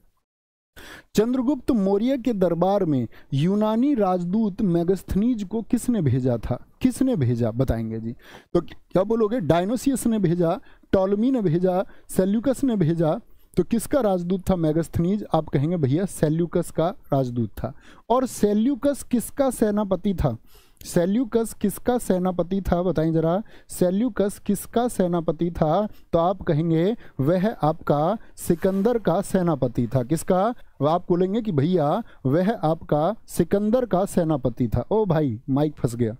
चंद्रगुप्त मौर्य के दरबार में यूनानी राजदूत मेगास्थनीज को किसने भेजा था? किसने भेजा बताएंगे जी। तो क्या बोलोगे? डायनोसियस ने भेजा, टॉलमी ने भेजा, सेल्यूकस ने भेजा। तो किसका राजदूत था मेगास्थनीज? आप कहेंगे भैया सेल्यूकस का राजदूत था। और सेल्यूकस किसका सेनापति था? सेल्यूकस किसका सेनापति था बताएं जरा। सेल्यूकस किसका सेनापति था? तो आप कहेंगे वह आपका सिकंदर का सेनापति था। किसका? आप बोलेंगे कि भैया वह आपका सिकंदर का सेनापति था। ओ भाई माइक फंस गया,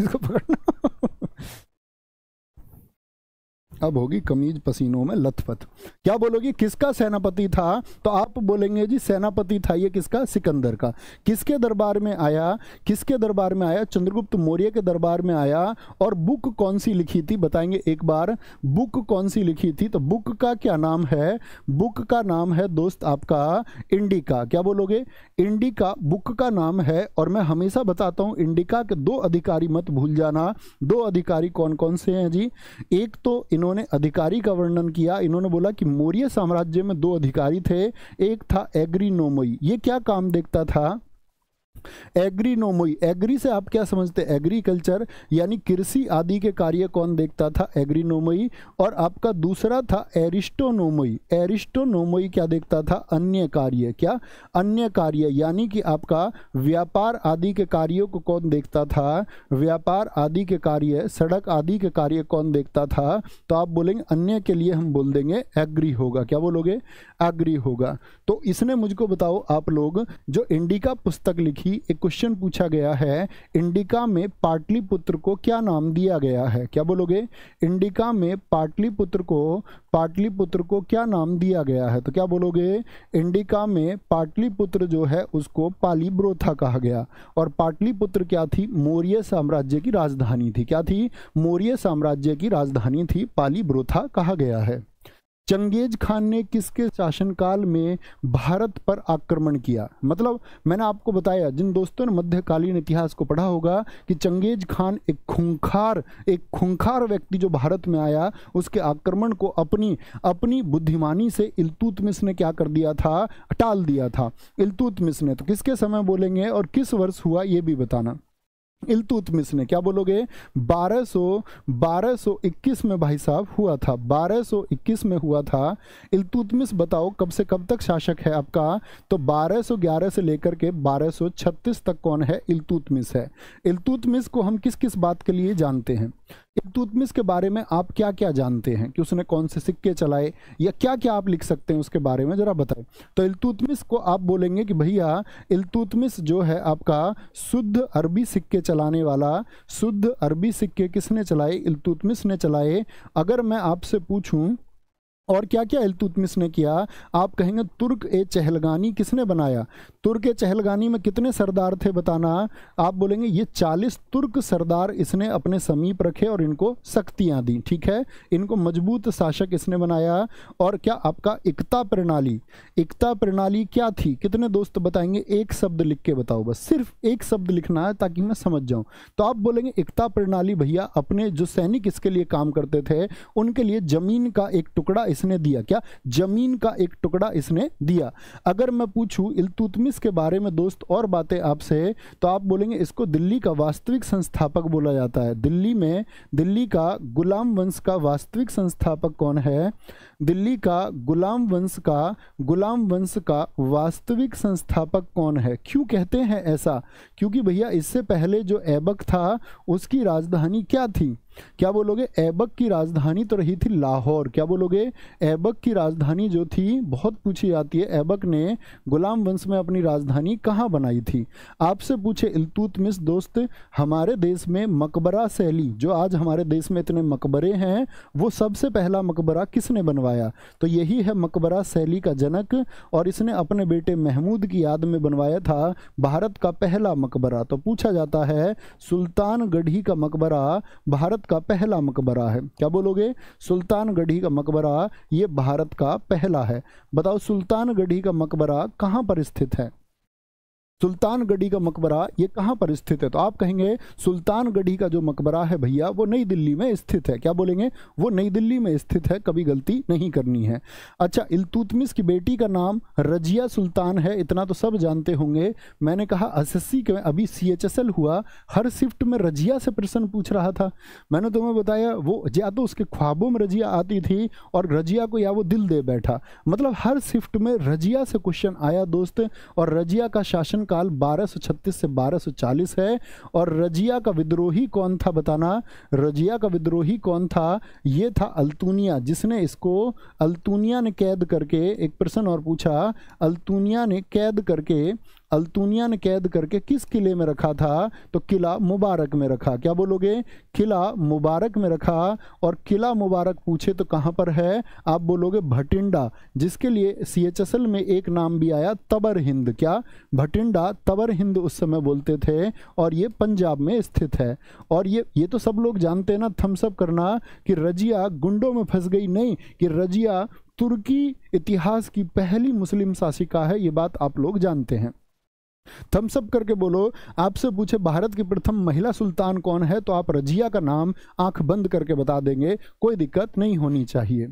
इसको पकड़ना। अब होगी कमीज पसीनों में लथपथ। क्या बोलोगे, किसका सेनापति था? तो आप बोलेंगे जी सेनापति था ये किसका? सिकंदर का। किसके दरबार में आया? किसके दरबार में आया? चंद्रगुप्त मौर्य के दरबार में आया। और बुक कौन सी लिखी थी बताएंगे एक बार, बुक कौन सी लिखी थी? तो बुक का क्या नाम है? बुक का नाम है दोस्त आपका इंडिका। क्या बोलोगे? इंडिका बुक का नाम है। और मैं हमेशा बताता हूं इंडिका के दो अधिकारी मत भूल जाना। दो अधिकारी कौन कौन से हैं जी? एक तो इन्होंने अधिकारी का वर्णन किया, इन्होंने बोला कि मौर्य साम्राज्य में दो अधिकारी थे, एक था एग्रीनोमोई। ये क्या काम देखता था? एग्रीनोमोई। एग्री से आप क्या समझते? एग्रीकल्चर यानी कृषि आदि के कार्य कौन देखता था? एग्रीनोमोई। और आपका दूसरा था एरिस्टोनोमोई। एरिस्टोनोमोई क्या देखता था? अन्य कार्य। क्या? अन्य कार्य यानी कि आपका व्यापार आदि के कार्यों को कौन देखता था? व्यापार आदि के कार्य, सड़क आदि के कार्य कौन देखता था? तो आप बोलेंगे अन्य के लिए हम बोल देंगे एग्री होगा। क्या बोलोगे? एग्री होगा। तो इसने मुझको बताओ आप लोग, जो इंडिका पुस्तक लिखी, एक क्वेश्चन पूछा गया है, इंडिका में पाटलिपुत्र को क्या नाम दिया गया है? क्या बोलोगे? इंडिका में पाटलिपुत्र को क्या नाम दिया गया है? तो क्या बोलोगे? इंडिका में पाटलिपुत्र जो है उसको पालीब्रोथा कहा गया। और पाटलिपुत्र क्या थी? मौर्य साम्राज्य की राजधानी थी। क्या थी? मौर्य साम्राज्य की राजधानी थी, पालीब्रोथा कहा गया है। चंगेज खान ने किसके शासनकाल में भारत पर आक्रमण किया? मतलब मैंने आपको बताया, जिन दोस्तों ने मध्यकालीन इतिहास को पढ़ा होगा, कि चंगेज खान एक खूंखार व्यक्ति जो भारत में आया, उसके आक्रमण को अपनी बुद्धिमानी से इल्तुतमिश ने क्या कर दिया था? टाल दिया था इल्तुतमिश ने। तो किसके समय बोलेंगे और किस वर्ष हुआ ये भी बताना। इल्तुतमिश ने, क्या बोलोगे? 1221 में भाई साहब हुआ था, 1221 में हुआ था। इल्तुतमिश बताओ कब से कब तक शासक है आपका? तो 1211 से लेकर के 1236 तक कौन है? इल्तुतमिश है। इल्तुतमिश को हम किस किस बात के लिए जानते हैं? इल्तुतमिश के बारे में आप क्या क्या जानते हैं, कि उसने कौन से सिक्के चलाए, या क्या क्या आप लिख सकते हैं उसके बारे में जरा बताएं। तो इल्तुतमिश को आप बोलेंगे कि भैया इल्तुतमिश जो है आपका शुद्ध अरबी सिक्के चलाने वाला। शुद्ध अरबी सिक्के किसने चलाए? इल्तुतमिश ने चलाए। अगर मैं आपसे पूछूं और क्या क्या इल्तुतमिश ने किया, आप कहेंगे तुर्क ए चहलगानी किसने बनाया? तुर्क ए चहलगानी में कितने सरदार थे बताना। आप बोलेंगे ये 40 तुर्क सरदार इसने अपने समीप रखे और इनको शक्तियां दी। ठीक है, इनको मजबूत शासक इसने बनाया। और क्या आपका एकता प्रणाली, एकता प्रणाली क्या थी? कितने दोस्त बताएंगे? एक शब्द लिख के बताओ, बस सिर्फ एक शब्द लिखना है ताकि मैं समझ जाऊं। तो आप बोलेंगे एकता प्रणाली भैया अपने जो सैनिक इसके लिए काम करते थे उनके लिए जमीन का एक टुकड़ा इसने दिया। क्या? जमीन का एक टुकड़ा इसने दिया। अगर मैं पूछूं इल्तुतमिश के बारे में दोस्त और बातें आपसे, तो आप बोलेंगे इसको दिल्ली का वास्तविक संस्थापक बोला जाता है। दिल्ली का गुलाम वंश का वास्तविक संस्थापक कौन है? दिल्ली का गुलाम वंश का वास्तविक संस्थापक कौन है? क्यों कहते हैं ऐसा? क्योंकि भैया इससे पहले जो ऐबक था उसकी राजधानी क्या थी? क्या बोलोगे? ऐबक की राजधानी तो रही थी लाहौर। क्या बोलोगे? ऐबक की राजधानी जो थी, बहुत पूछी जाती है, ऐबक ने गुलाम वंश में अपनी राजधानी कहाँ बनाई थी? आपसे पूछे इल्तुतमिश दोस्त, हमारे देश में मकबरा शैली, जो आज हमारे देश में इतने मकबरे हैं, वो सबसे पहला मकबरा किसने बनवाया? तो यही है मकबरा शैली का जनक, और इसने अपने बेटे महमूद की याद में बनवाया था भारत का पहला मकबरा। तो पूछा जाता है सुल्तानगढ़ी का मकबरा भारत का पहला मकबरा है। क्या बोलोगे? सुल्तानगढ़ी का मकबरा ये भारत का पहला है। बताओ सुल्तानगढ़ी का मकबरा कहाँ पर स्थित है? सुल्तानगढ़ी का मकबरा ये कहाँ पर स्थित है? तो आप कहेंगे सुल्तानगढ़ी का जो मकबरा है भैया वो नई दिल्ली में स्थित है। क्या बोलेंगे? वो नई दिल्ली में स्थित है, कभी गलती नहीं करनी है। अच्छा, इल्तुतमिश की बेटी का नाम रजिया सुल्तान है, इतना तो सब जानते होंगे। मैंने कहा एसएससी के अभी CHSL हुआ, हर शिफ्ट में रजिया से प्रश्न पूछ रहा था। मैंने तुम्हें बताया वो या तो उसके ख्वाबों में रजिया आती थी और रजिया को या वो दिल दे बैठा, मतलब हर शिफ्ट में रजिया से क्वेश्चन आया दोस्त। और रजिया का शासन काल 1236 से 1240 है। और रजिया का विद्रोही कौन था बताना। रजिया का विद्रोही कौन था? ये था अल्तुनिया, जिसने इसको अल्तुनिया ने कैद करके, एक प्रश्न और पूछा, अल्तुनिया ने कैद करके अल्तुनिया ने कैद करके किस किले में रखा था? तो किला मुबारक में रखा। क्या बोलोगे? किला मुबारक में रखा। और किला मुबारक पूछे तो कहाँ पर है? आप बोलोगे भटिंडा, जिसके लिए CHSL में एक नाम भी आया तबर हिंद। क्या? भटिंडा, तबर हिंद उस समय बोलते थे, और ये पंजाब में स्थित है। और ये तो सब लोग जानते हैं ना, थम्स अप करना, कि रजिया गुंडों में फंस गई नहीं, कि रजिया तुर्की इतिहास की पहली मुस्लिम शासिका है, ये बात आप लोग जानते हैं। थम्स अप करके बोलो। आपसे पूछे भारत की प्रथम महिला सुल्तान कौन है, तो आप रजिया का नाम आंख बंद करके बता देंगे, कोई दिक्कत नहीं होनी चाहिए।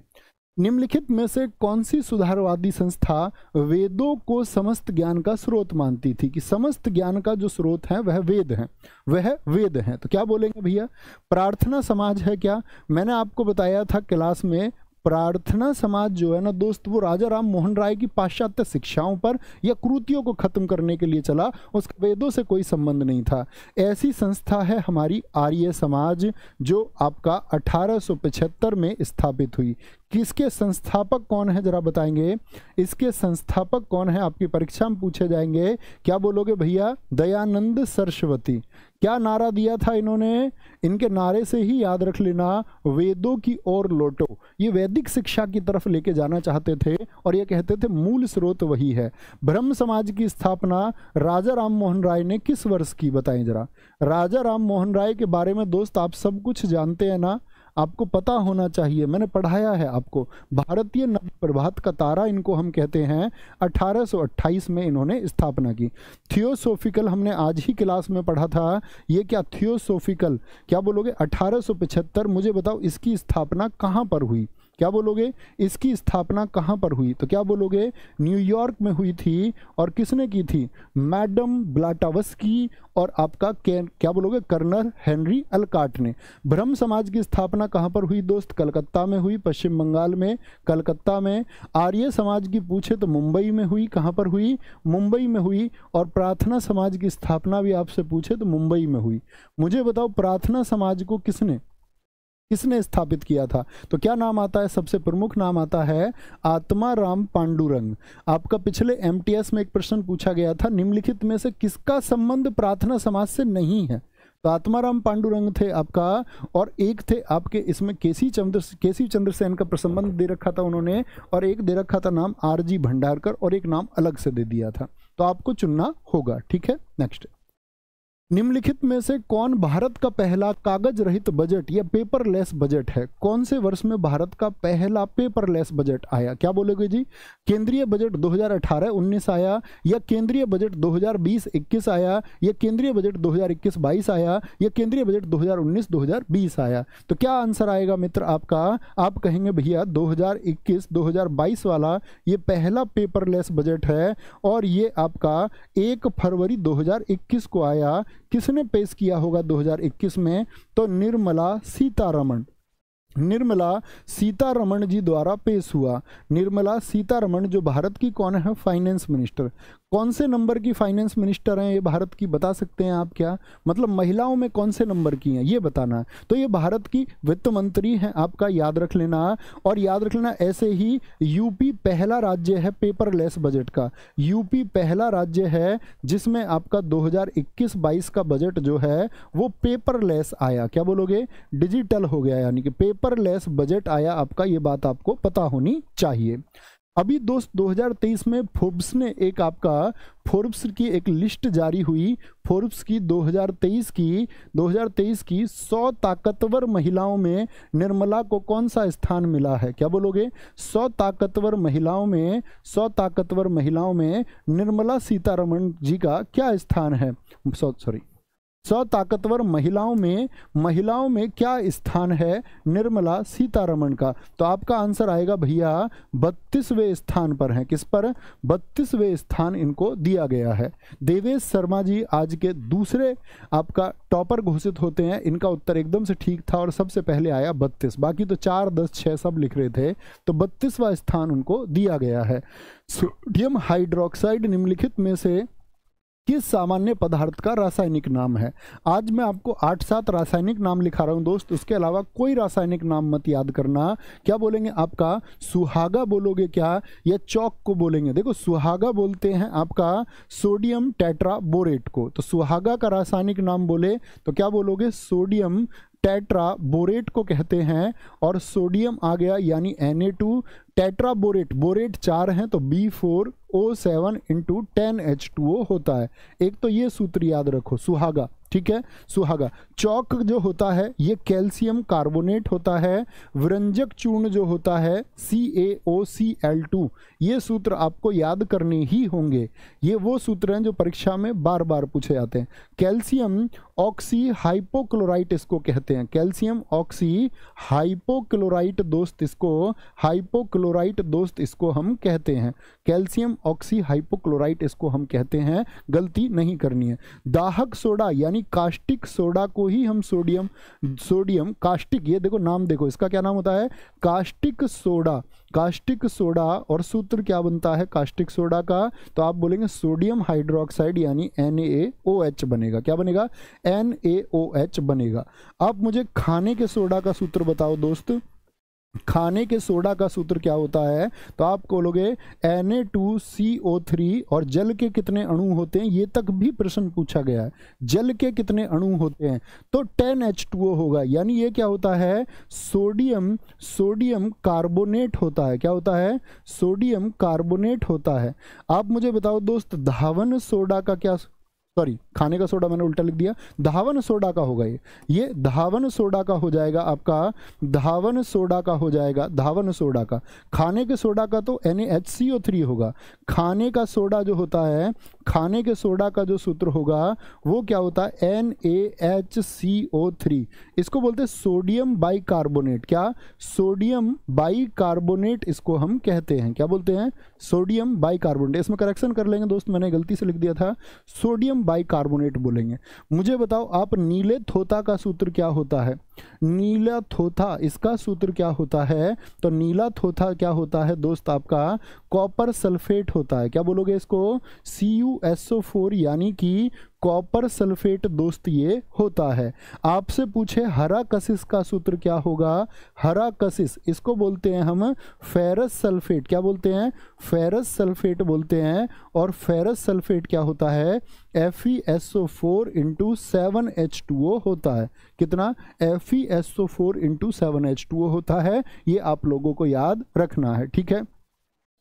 निम्नलिखित में से कौन सी सुधारवादी संस्था वेदों को समस्त ज्ञान का स्रोत मानती थी? कि समस्त ज्ञान का जो स्रोत है वह वेद है, वह वेद है। तो क्या बोलेंगे भैया? प्रार्थना समाज है। क्या? मैंने आपको बताया था क्लास में, प्रार्थना समाज जो है ना दोस्त, वो राजा राम मोहन राय की पाश्चात्य शिक्षाओं पर या कृतियों को खत्म करने के लिए चला, उसका वेदों से कोई संबंध नहीं था। ऐसी संस्था है हमारी आर्य समाज, जो आपका 1875 में स्थापित हुई। किसके संस्थापक कौन है जरा बताएंगे? इसके संस्थापक कौन है, आपकी परीक्षा में पूछे जाएंगे। क्या बोलोगे भैया? दयानंद सरस्वती। क्या नारा दिया था इन्होंने? इनके नारे से ही याद रख लेना, वेदों की ओर लौटो। ये वैदिक शिक्षा की तरफ लेके जाना चाहते थे, और ये कहते थे मूल स्रोत वही है। ब्रह्म समाज की स्थापना राजा राम मोहन राय ने किस वर्ष की, बताएं जरा। राजा राम मोहन राय के बारे में दोस्त आप सब कुछ जानते हैं ना, आपको पता होना चाहिए, मैंने पढ़ाया है आपको। भारतीय नव प्रभात का तारा इनको हम कहते हैं। 1828 में इन्होंने स्थापना की। थियोसोफिकल हमने आज ही क्लास में पढ़ा था। ये क्या थियोसोफिकल? क्या बोलोगे? 1875। मुझे बताओ इसकी स्थापना कहाँ पर हुई? क्या बोलोगे? इसकी स्थापना कहाँ पर हुई? तो क्या बोलोगे? न्यूयॉर्क में हुई थी। और किसने की थी? मैडम ब्लाटावस्की और आपका क्या बोलोगे? कर्नल हेनरी अलकाट ने। ब्रह्म समाज की स्थापना कहाँ पर हुई दोस्त? कलकत्ता में हुई, पश्चिम बंगाल में, कलकत्ता में। आर्य समाज की पूछे तो मुंबई में हुई। कहाँ पर हुई? मुंबई में हुई। और प्रार्थना समाज की स्थापना भी आपसे पूछे तो मुंबई में हुई। मुझे बताओ प्रार्थना समाज को किसने स्थापित किया था? तो क्या नाम आता है? सबसे प्रमुख नाम आता है आत्माराम पांडुरंग। आपका पिछले MTS में एक प्रश्न पूछा गया था, निम्नलिखित में से किसका संबंध प्रार्थना समाज से नहीं है? तो आत्माराम पांडुरंग थे आपका, और एक थे आपके इसमें केसी चंद्रसेन का प्रसंबंध दे रखा था उन्होंने, और एक दे रखा था नाम RG भंडारकर, और एक नाम अलग से दे दिया था। तो आपको चुनना होगा, ठीक है। नेक्स्ट, निम्नलिखित में से कौन भारत का पहला कागज रहित बजट या पेपरलेस बजट है? कौन से वर्ष में भारत का पहला पेपरलेस बजट आया? क्या बोलोगे जी? केंद्रीय बजट 2018-19 आया, या केंद्रीय बजट 2020-21 आया, या केंद्रीय बजट 2021-22 आया, या केंद्रीय बजट 2019-2020 आया? तो क्या आंसर आएगा मित्र आपका? आप कहेंगे भैया 2021-2022 वाला ये पहला पेपरलेस बजट है, और ये आपका 1 फरवरी 2021 को आया। किसने पेश किया होगा 2021 में? तो निर्मला सीतारमण जी द्वारा पेश हुआ। निर्मला सीतारमण जो भारत की कौन है? Finance minister. कौन से नंबर की फाइनेंस मिनिस्टर हैं ये भारत की, बता सकते हैं आप क्या? मतलब महिलाओं में कौन से नंबर की हैं ये बताना है। तो ये भारत की वित्त मंत्री हैं आपका, याद रख लेना। और याद रख लेना ऐसे ही यूपी पहला राज्य है पेपरलेस बजट का। यूपी पहला राज्य है जिसमें आपका 2021-22 का बजट जो है वो पेपरलेस आया। क्या बोलोगे? डिजिटल हो गया, यानी कि पेपरलेस बजट आया आपका। ये बात आपको पता होनी चाहिए। अभी दोस्त 2023 में फोर्ब्स ने एक आपका फोर्ब्स की एक लिस्ट जारी हुई। फोर्ब्स की 2023 की 100 ताकतवर महिलाओं में निर्मला को कौन सा स्थान मिला है? क्या बोलोगे? 100 ताकतवर महिलाओं में निर्मला सीतारमण जी का क्या स्थान है? 100 ताकतवर महिलाओं में क्या स्थान है निर्मला सीतारमण का? तो आपका आंसर आएगा भैया 32वें स्थान पर है। किस पर? 32वें स्थान इनको दिया गया है। देवेश शर्मा जी आज के दूसरे आपका टॉपर घोषित होते हैं। इनका उत्तर एकदम से ठीक था और सबसे पहले आया 32। बाकी तो 4, 10, 6 सब लिख रहे थे, तो 32वां स्थान उनको दिया गया है। सोडियम हाइड्रोक्साइड निम्नलिखित में से किस सामान्य पदार्थ का रासायनिक नाम है। आज मैं आपको 8-7 रासायनिक नाम लिखा रहा हूं दोस्त, उसके अलावा कोई रासायनिक नाम मत याद करना। क्या बोलेंगे आपका सुहागा बोलोगे क्या, या चौक को बोलेंगे। देखो सुहागा बोलते हैं आपका सोडियम टेट्राबोरेट को, तो सुहागा का रासायनिक नाम बोले तो क्या बोलोगे, सोडियम टेट्राबोरेट को कहते हैं। और सोडियम आ गया यानी Na2, टेट्राबोरेट, बोरेट 4 हैं तो B4O7 × 10H2O होता है। एक तो ये सूत्र याद रखो सुहागा, ठीक है, सुहागा। चौक जो होता है ये कैल्शियम कार्बोनेट होता है। विरंजक चूर्ण जो होता है CaOCl2, ये सूत्र आपको याद करने ही होंगे। ये वो सूत्र हैं जो परीक्षा में बार बार पूछे जाते हैं। कैल्शियम ऑक्सी हाइपोक्लोराइट इसको कहते हैं, कैल्शियम ऑक्सी हाइपोक्लोराइट दोस्त, इसको हाइपोक्लोराइट दोस्त इसको हम कहते हैं, कैल्शियम ऑक्सी हाइपोक्लोराइट इसको हम कहते हैं, गलती नहीं करनी है। दाहक सोडा यानी कास्टिक सोडा को ही हम सोडियम कास्टिक, ये देखो नाम देखो इसका क्या नाम होता है, कास्टिक सोडा, कास्टिक सोडा। और सूत्र क्या बनता है कास्टिक सोडा का, तो आप बोलेंगे सोडियम हाइड्रोक्साइड यानी NaOH बनेगा। क्या बनेगा, NaOH बनेगा। अब मुझे खाने के सोडा का सूत्र बताओ दोस्त, खाने के सोडा का सूत्र क्या होता है, तो आप बोलोगे Na2CO3। और जल के कितने अणु होते हैं, ये तक भी प्रश्न पूछा गया है, जल के कितने अणु होते हैं, तो 10H2O होगा। यानी ये क्या होता है, सोडियम कार्बोनेट होता है। क्या होता है, सोडियम कार्बोनेट होता है। आप मुझे बताओ दोस्त धावन सोडा का क्या, सॉरी खाने का सोडा मैंने उल्टा लिख दिया, धावन सोडा का होगा ये धावन सोडा का हो जाएगा आपका, धावन सोडा का हो जाएगा, धावन सोडा का। खाने के सोडा का तो NaHCO3 होगा। खाने का सोडा जो होता है, खाने के सोडा का जो सूत्र होगा वो क्या होता है, NaHCO3, इसको बोलते हैं सोडियम बाइकार्बोनेट। क्या, सोडियम बाइकार्बोनेट इसको हम कहते हैं। क्या बोलते हैं, सोडियम बाइकार्बोनेट। इसमें करेक्शन कर लेंगे दोस्त, मैंने गलती से लिख दिया था, सोडियम बाइकार्बोनेट बोलेंगे। मुझे बताओ आप नीले थोथा का सूत्र क्या होता है, नीला थोथा इसका सूत्र क्या होता है, तो नीला थोथा क्या होता है दोस्त आपका कॉपर सल्फेट होता है। क्या बोलोगे इसको, CuSO4 यानी कि कॉपर सल्फेट दोस्त ये होता है। आपसे पूछे हरा कशिश का सूत्र क्या होगा, हरा कशिश इसको बोलते हैं हम फेरस सल्फेट। क्या बोलते हैं, फेरस सल्फेट बोलते हैं। और फेरस सल्फेट क्या होता है, FeSO4 × 7H2O होता है। कितना, FeSO4 × 7H2O होता है। ये आप लोगों को याद रखना है, ठीक है।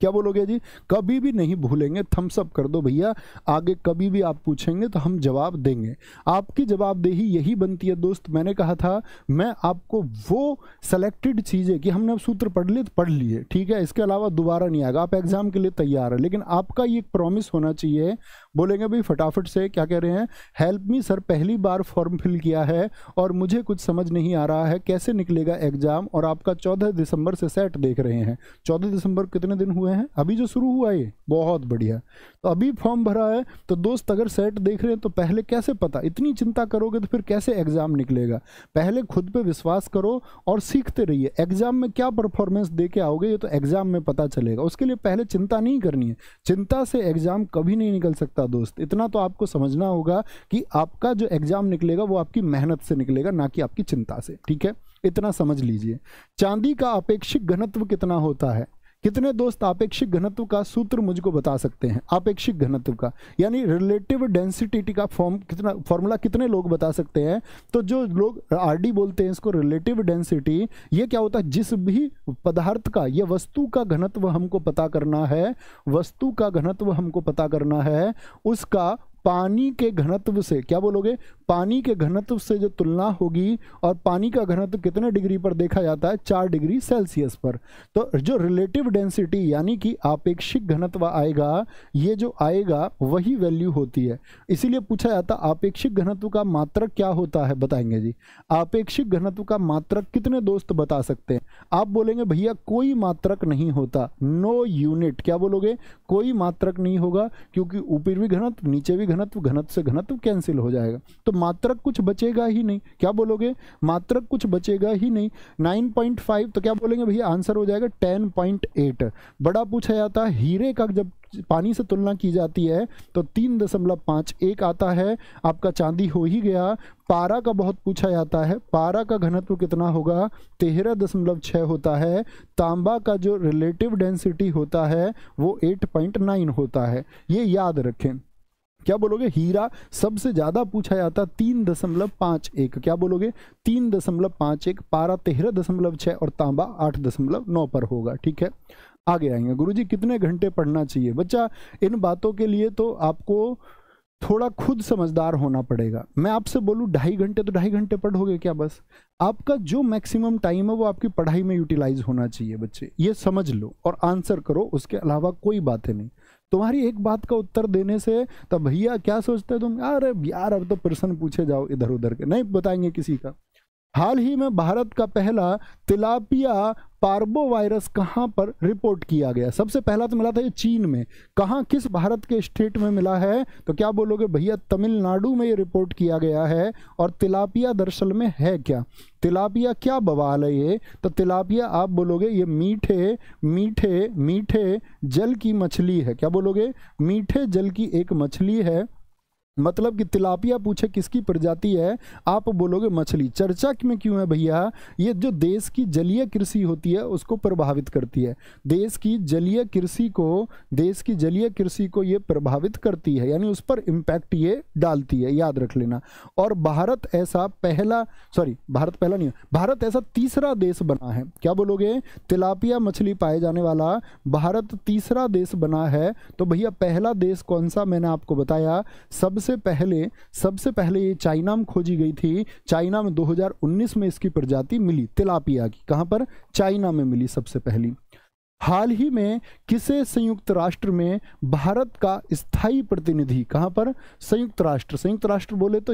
क्या बोलोगे जी, कभी भी नहीं भूलेंगे, थम्स अप कर दो भैया, आगे कभी भी आप पूछेंगे तो हम जवाब देंगे। आपकी जवाबदेही यही बनती है दोस्त। मैंने कहा था मैं आपको वो सेलेक्टेड चीज़ें कि हमने अब सूत्र पढ़ लिए तो पढ़ लिए, ठीक है, इसके अलावा दोबारा नहीं आएगा, आप एग्जाम के लिए तैयार है। लेकिन आपका ये प्रॉमिस होना चाहिए, बोलेंगे भाई फटाफट से, क्या कह रहे हैं, हेल्प मी सर, पहली बार फॉर्म फिल किया है और मुझे कुछ समझ नहीं आ रहा है, कैसे निकलेगा एग्जाम। और आपका 14 दिसंबर से सेट देख रहे हैं, 14 दिसंबर कितने दिन हुए हैं, अभी जो शुरू हुआ ये, बहुत बढ़िया। तो अभी फॉर्म भरा है, तो दोस्त अगर सेट देख रहे हैं तो पहले कैसे पता, इतनी चिंता करोगे तो फिर कैसे एग्जाम निकलेगा। पहले खुद पे विश्वास करो और सीखते रहिए। एग्जाम में क्या परफॉर्मेंस दे के आओगे ये तो एग्जाम में पता चलेगा, उसके लिए पहले चिंता नहीं करनी है। चिंता से एग्जाम कभी नहीं निकल सकता दोस्त। इतना तो आपको समझना होगा कि आपका जो एग्जाम निकलेगा वो आपकी मेहनत से निकलेगा, ना कि आपकी चिंता से, ठीक है, इतना समझ लीजिए। चांदी का अपेक्षिक घनत्व कितना होता है, कितने दोस्त आपेक्षिक घनत्व का सूत्र मुझको बता सकते हैं, आपेक्षिक घनत्व का यानी रिलेटिव डेंसिटी का फॉर्मूला कितने लोग बता सकते हैं। तो जो लोग RD बोलते हैं इसको, रिलेटिव डेंसिटी, ये क्या होता है, जिस भी पदार्थ का या वस्तु का घनत्व हमको पता करना है, वस्तु का घनत्व हमको पता करना है, उसका पानी के घनत्व से, क्या बोलोगे, पानी के घनत्व से जो तुलना होगी। और पानी का घनत्व कितने डिग्री पर देखा जाता है, 4 डिग्री सेल्सियस पर। तो जो रिलेटिव डेंसिटी यानी कि आपेक्षिक घनत्व आएगा, ये जो आएगा वही वैल्यू होती है। इसीलिए पूछा जाता आपेक्षिक घनत्व का मात्रक क्या होता है, बताएंगे जी। आपेक्षिक घनत्व का मात्रक कितने दोस्त बता सकते हैं। आप बोलेंगे भैया कोई मात्रक नहीं होता, नो यूनिट। क्या बोलोगे, कोई मात्रक नहीं होगा, क्योंकि ऊपर भी घनत्व नीचे भी घनत्व, घनत्व से घनत्व कैंसिल हो जाएगा, तो मात्रक कुछ बचेगा ही नहीं। क्या बोलोगे? मात्रक कुछ बचेगा ही नहीं। 9.5 तो क्या बोलेंगे भैया? आंसर हो जाएगा 10.8। बड़ा पूछा जाता है हीरे का जब पानी से तुलना की जाती है तो 3.51 आता है, आपका चांदी हो ही गया। पारा का बहुत पूछा जाता है, पारा का घनत्व कितना होगा? 13.6 होता है। तांबा का जो रिलेटिव डेंसिटी होता है वो 8.9 होता है, ये याद रखें। क्या बोलोगे? हीरा सबसे ज्यादा पूछा जाता 3.51। क्या बोलोगे? 3.51, पारा 13.6 और तांबा 8.9 पर होगा। ठीक है, आगे आएंगे। गुरुजी कितने घंटे पढ़ना चाहिए? बच्चा इन बातों के लिए तो आपको थोड़ा खुद समझदार होना पड़ेगा। मैं आपसे बोलूं 2.5 घंटे तो 2.5 घंटे पढ़ोगे क्या? बस आपका जो मैक्सिमम टाइम है वो आपकी पढ़ाई में यूटिलाइज होना चाहिए। बच्चे ये समझ लो और आंसर करो, उसके अलावा कोई बातें नहीं। तुम्हारी एक बात का उत्तर देने से तो भैया क्या सोचते हो तुम, अरे यार अब तो प्रश्न पूछे जाओ इधर उधर के, नहीं बताएंगे किसी का। हाल ही में भारत का पहला तिलापिया पार्बोवायरस कहां पर रिपोर्ट किया गया? सबसे पहला तो मिला था ये चीन में, कहां, किस भारत के स्टेट में मिला है? तो क्या बोलोगे भैया? तमिलनाडु में ये रिपोर्ट किया गया है। और तिलापिया दरअसल में है क्या? तिलापिया क्या बवाल है ये? तो तिलापिया आप बोलोगे ये मीठे मीठे मीठे जल की मछली है। क्या बोलोगे? मीठे जल की एक मछली है। मतलब कि तिलापिया पूछे किसकी प्रजाति है, आप बोलोगे मछली। चर्चा में क्यों है भैया? ये जो देश की जलीय कृषि होती है उसको प्रभावित करती है। देश की जलीय कृषि को ये प्रभावित करती है, यानी उस पर इम्पैक्ट ये डालती है, याद रख लेना। और भारत ऐसा तीसरा देश बना है। क्या बोलोगे? तिलापिया मछली पाए जाने वाला भारत तीसरा देश बना है। तो भैया पहला देश कौन सा? मैंने आपको बताया सबसे पहले ये चाइना में खोजी गई थी। चाइना में 2019 में इसकी प्रजाति मिली तिलापिया की। कहां पर? चाइना में मिली सबसे पहली। हाल ही में किसे संयुक्त राष्ट्र में भारत का स्थायी प्रतिनिधि, कहां पर? संयुक्त राष्ट्र बोले तो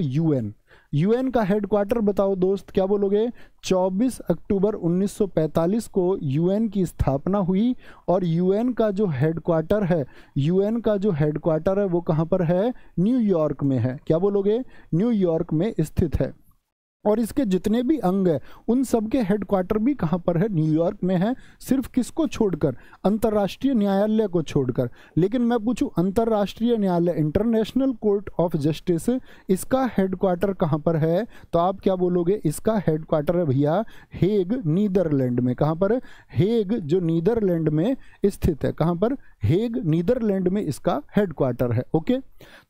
यूएन का हेडक्वार्टर बताओ दोस्त। क्या बोलोगे? 24 अक्टूबर 1945 को यूएन की स्थापना हुई। और यूएन का जो हेडक्वार्टर है वो कहां पर है? न्यूयॉर्क में है। क्या बोलोगे? न्यूयॉर्क में स्थित है। और इसके जितने भी अंग है उन सब के हेडक्वार्टर भी कहां पर है? न्यूयॉर्क में है। सिर्फ किसको छोड़कर? अंतर्राष्ट्रीय न्यायालय को छोड़कर। लेकिन मैं पूछूं अंतर्राष्ट्रीय न्यायालय, इंटरनेशनल कोर्ट ऑफ जस्टिस, इसका हेडक्वार्टर कहां पर है? तो आप क्या बोलोगे? इसका हेडक्वार्टर है भैया हेग, नीदरलैंड में। कहां पर? हेग, जो नीदरलैंड में स्थित है। कहां पर? हेग, नीदरलैंड में इसका हेडक्वार्टर है। ओके,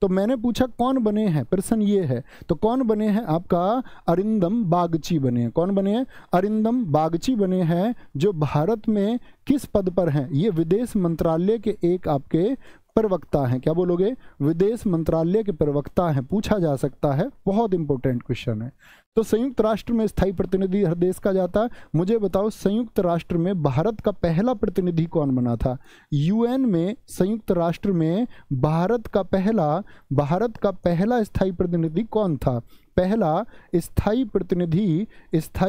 तो मैंने पूछा कौन बने हैं, प्रश्न ये है। तो कौन बने हैं? आपका अरिंदम बागची बने हैं। कौन बने हैं? अरिंदम बागची बने हैं, जो भारत में किस पद पर हैं? ये विदेश मंत्रालय के एक आपके प्रवक्ता हैं। क्या बोलोगे? विदेश मंत्रालय के प्रवक्ता हैं। पूछा जा सकता है, बहुत इंपॉर्टेंट क्वेश्चन है। तो संयुक्त राष्ट्र में स्थायी प्रतिनिधि हर देश का जाता है। मुझे बताओ संयुक्त राष्ट्र में भारत का पहला प्रतिनिधि कौन बना था? यूएन में, संयुक्त राष्ट्र में भारत का पहला स्थायी प्रतिनिधि कौन था? पहला स्थायी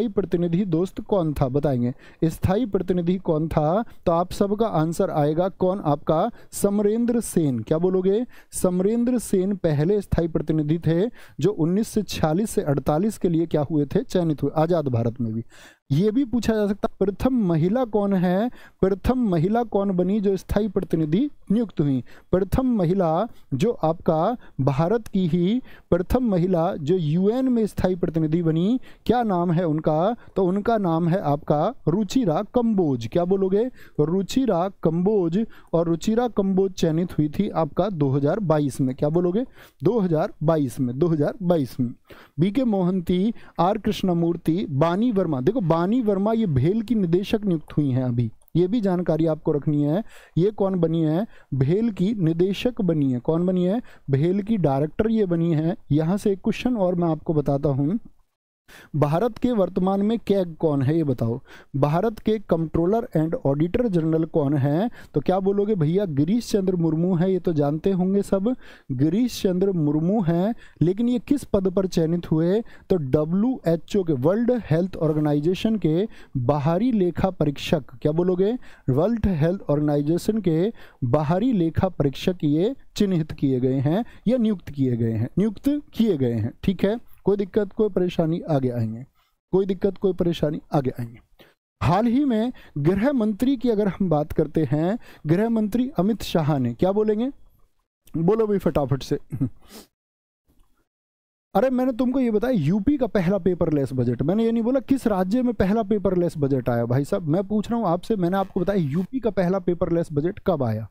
प्रतिनिधि दोस्त कौन था? बताएंगे स्थायी प्रतिनिधि कौन था? तो आप सबका आंसर आएगा कौन? आपका समरेंद्र सेन। क्या बोलोगे? समरेंद्र सेन पहले स्थायी प्रतिनिधि थे, जो 1946 से 48 के लिए क्या हुए थे? चयनित हुए, आजाद भारत में भी। ये भी पूछा जा सकता प्रथम महिला कौन है? प्रथम महिला कौन बनी जो स्थायी प्रतिनिधि नियुक्त हुई? प्रथम महिला जो आपका भारत की ही प्रथम महिला जो यूएन में स्थायी प्रतिनिधि बनी, क्या नाम है उनका? तो उनका नाम है आपका रुचिरा कंबोज। क्या बोलोगे? रुचिरा कंबोज। और रुचिरा कंबोज चयनित हुई थी आपका 2022 में। क्या बोलोगे? 2022 में। बीके मोहंती, आर कृष्णमूर्ति, बानी वर्मा। देखो बानी वर्मा ये भेल की निदेशक नियुक्त हुई हैं अभी, ये भी जानकारी आपको रखनी है। ये कौन बनी है? भेल की निदेशक बनी है। कौन बनी है? भेल की डायरेक्टर ये बनी है। यहां से एक क्वेश्चन और मैं आपको बताता हूं। भारत के वर्तमान में कैग कौन है ये बताओ। भारत के कंट्रोलर एंड ऑडिटर जनरल कौन है? तो क्या बोलोगे भैया? गिरीश चंद्र मुर्मू है, ये तो जानते होंगे सब, गिरीश चंद्र मुर्मू हैं। लेकिन ये किस पद पर चयनित हुए? तो WHO के, वर्ल्ड हेल्थ ऑर्गेनाइजेशन के बाहरी लेखा परीक्षक, क्या बोलोगे? वर्ल्ड हेल्थ ऑर्गेनाइजेशन के बाहरी लेखा परीक्षक ये चिन्हित किए गए हैं या नियुक्त किए गए हैं, नियुक्त किए गए हैं। ठीक है, कोई दिक्कत कोई परेशानी आगे आएंगे, कोई दिक्कत कोई परेशानी आगे आएंगे। हाल ही में गृह मंत्री की अगर हम बात करते हैं, गृह मंत्री अमित शाह ने, क्या बोलेंगे? बोलो भाई फटाफट से। अरे मैंने तुमको ये बताया यूपी का पहला पेपरलेस बजट, मैंने ये नहीं बोला किस राज्य में पहला पेपरलेस बजट आया। भाई साहब मैं पूछ रहा हूं आपसे, मैंने आपको बताया यूपी का पहला पेपरलेस बजट कब आया?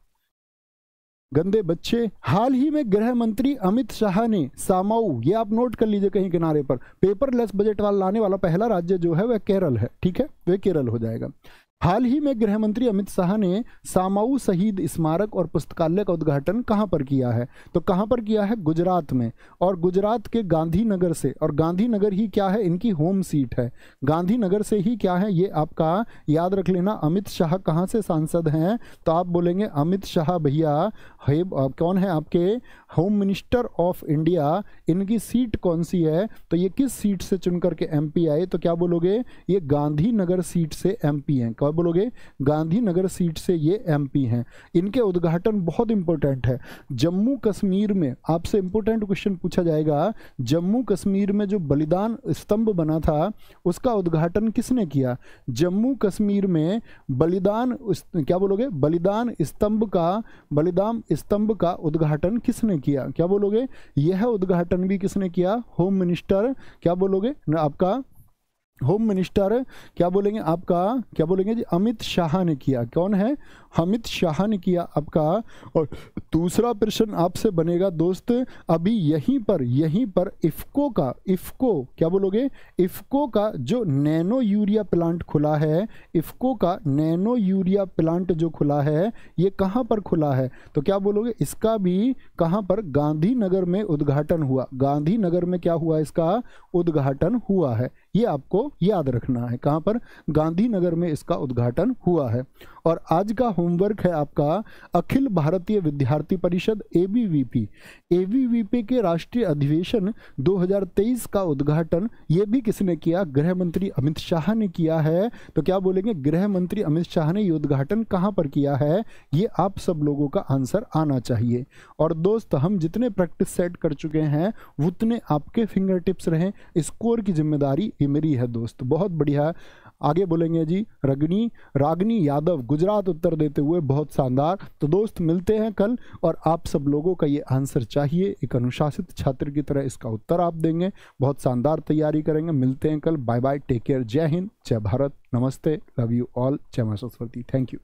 गंदे बच्चे। हाल ही में गृह मंत्री अमित शाह ने सामाऊ, ये आप नोट कर लीजिए कहीं किनारे पर, पेपरलेस बजट वाला लाने वाला पहला राज्य जो है वह केरल है। ठीक है, वह केरल हो जाएगा। हाल ही में गृह मंत्री अमित शाह ने सामाऊ शहीद स्मारक और पुस्तकालय का उद्घाटन कहां पर किया है? तो कहां पर किया है? गुजरात में, और गुजरात के गांधीनगर से, और गांधीनगर ही क्या है? इनकी होम सीट है। गांधीनगर से ही क्या है ये आपका याद रख लेना। अमित शाह कहां से सांसद हैं? तो आप बोलेंगे अमित शाह भैया कौन है? आपके होम मिनिस्टर ऑफ इंडिया। इनकी सीट कौन सी है? तो ये किस सीट से चुन करके MP आए? तो क्या बोलोगे? ये गांधीनगर सीट से MP हैं। क्या बोलोगे? गांधीनगर सीट से ये MP हैं। इनके उद्घाटन बहुत इंपॉर्टेंट है। जम्मू कश्मीर में आपसे इंपॉर्टेंट क्वेश्चन पूछा जाएगा, जम्मू कश्मीर में जो बलिदान स्तंभ बना था उसका उद्घाटन किसने किया? जम्मू कश्मीर में बलिदान, क्या बोलोगे? बलिदान स्तंभ का उद्घाटन किसने किया? क्या बोलोगे? यह उद्घाटन भी किसने किया? होम मिनिस्टर, क्या बोलोगे? आपका होम मिनिस्टर, क्या बोलेंगे? आपका क्या बोलेंगे जी? अमित शाह ने किया। कौन है? अमित शाह ने किया आपका। और दूसरा प्रश्न आपसे बनेगा दोस्त, अभी यहीं पर इफ्को क्या बोलोगे? इफ्को का जो नैनो यूरिया प्लांट खुला है, इफ्को का नैनो यूरिया प्लांट जो खुला है ये कहाँ पर खुला है? तो क्या बोलोगे? इसका भी कहाँ पर? गांधीनगर में उद्घाटन हुआ। गांधीनगर में क्या हुआ? इसका उद्घाटन हुआ है, ये आपको याद रखना है। कहां पर? गांधीनगर में इसका उद्घाटन हुआ है। और आज का होमवर्क है आपका, अखिल भारतीय विद्यार्थी परिषद ABVP के राष्ट्रीय अधिवेशन 2023 का उद्घाटन ये भी किसने किया? गृह मंत्री अमित शाह ने किया है। तो क्या बोलेंगे? गृह मंत्री अमित शाह ने ये उद्घाटन कहां पर किया है? ये आप सब लोगों का आंसर आना चाहिए। और दोस्त हम जितने प्रैक्टिस सेट कर चुके हैं उतने आपके फिंगर टिप्स रहें, स्कोर की जिम्मेदारी ये मेरी है दोस्त। बहुत बढ़िया। आगे बोलेंगे जी रागिनी यादव, गुजरात उत्तर देते हुए बहुत शानदार। तो दोस्त मिलते हैं कल, और आप सब लोगों का ये आंसर चाहिए, एक अनुशासित छात्र की तरह इसका उत्तर आप देंगे, बहुत शानदार तैयारी करेंगे। मिलते हैं कल, बाय बाय, टेक केयर, जय हिंद, जय भारत, नमस्ते, लव यू ऑल, जय मां सरस्वती, थैंक यू।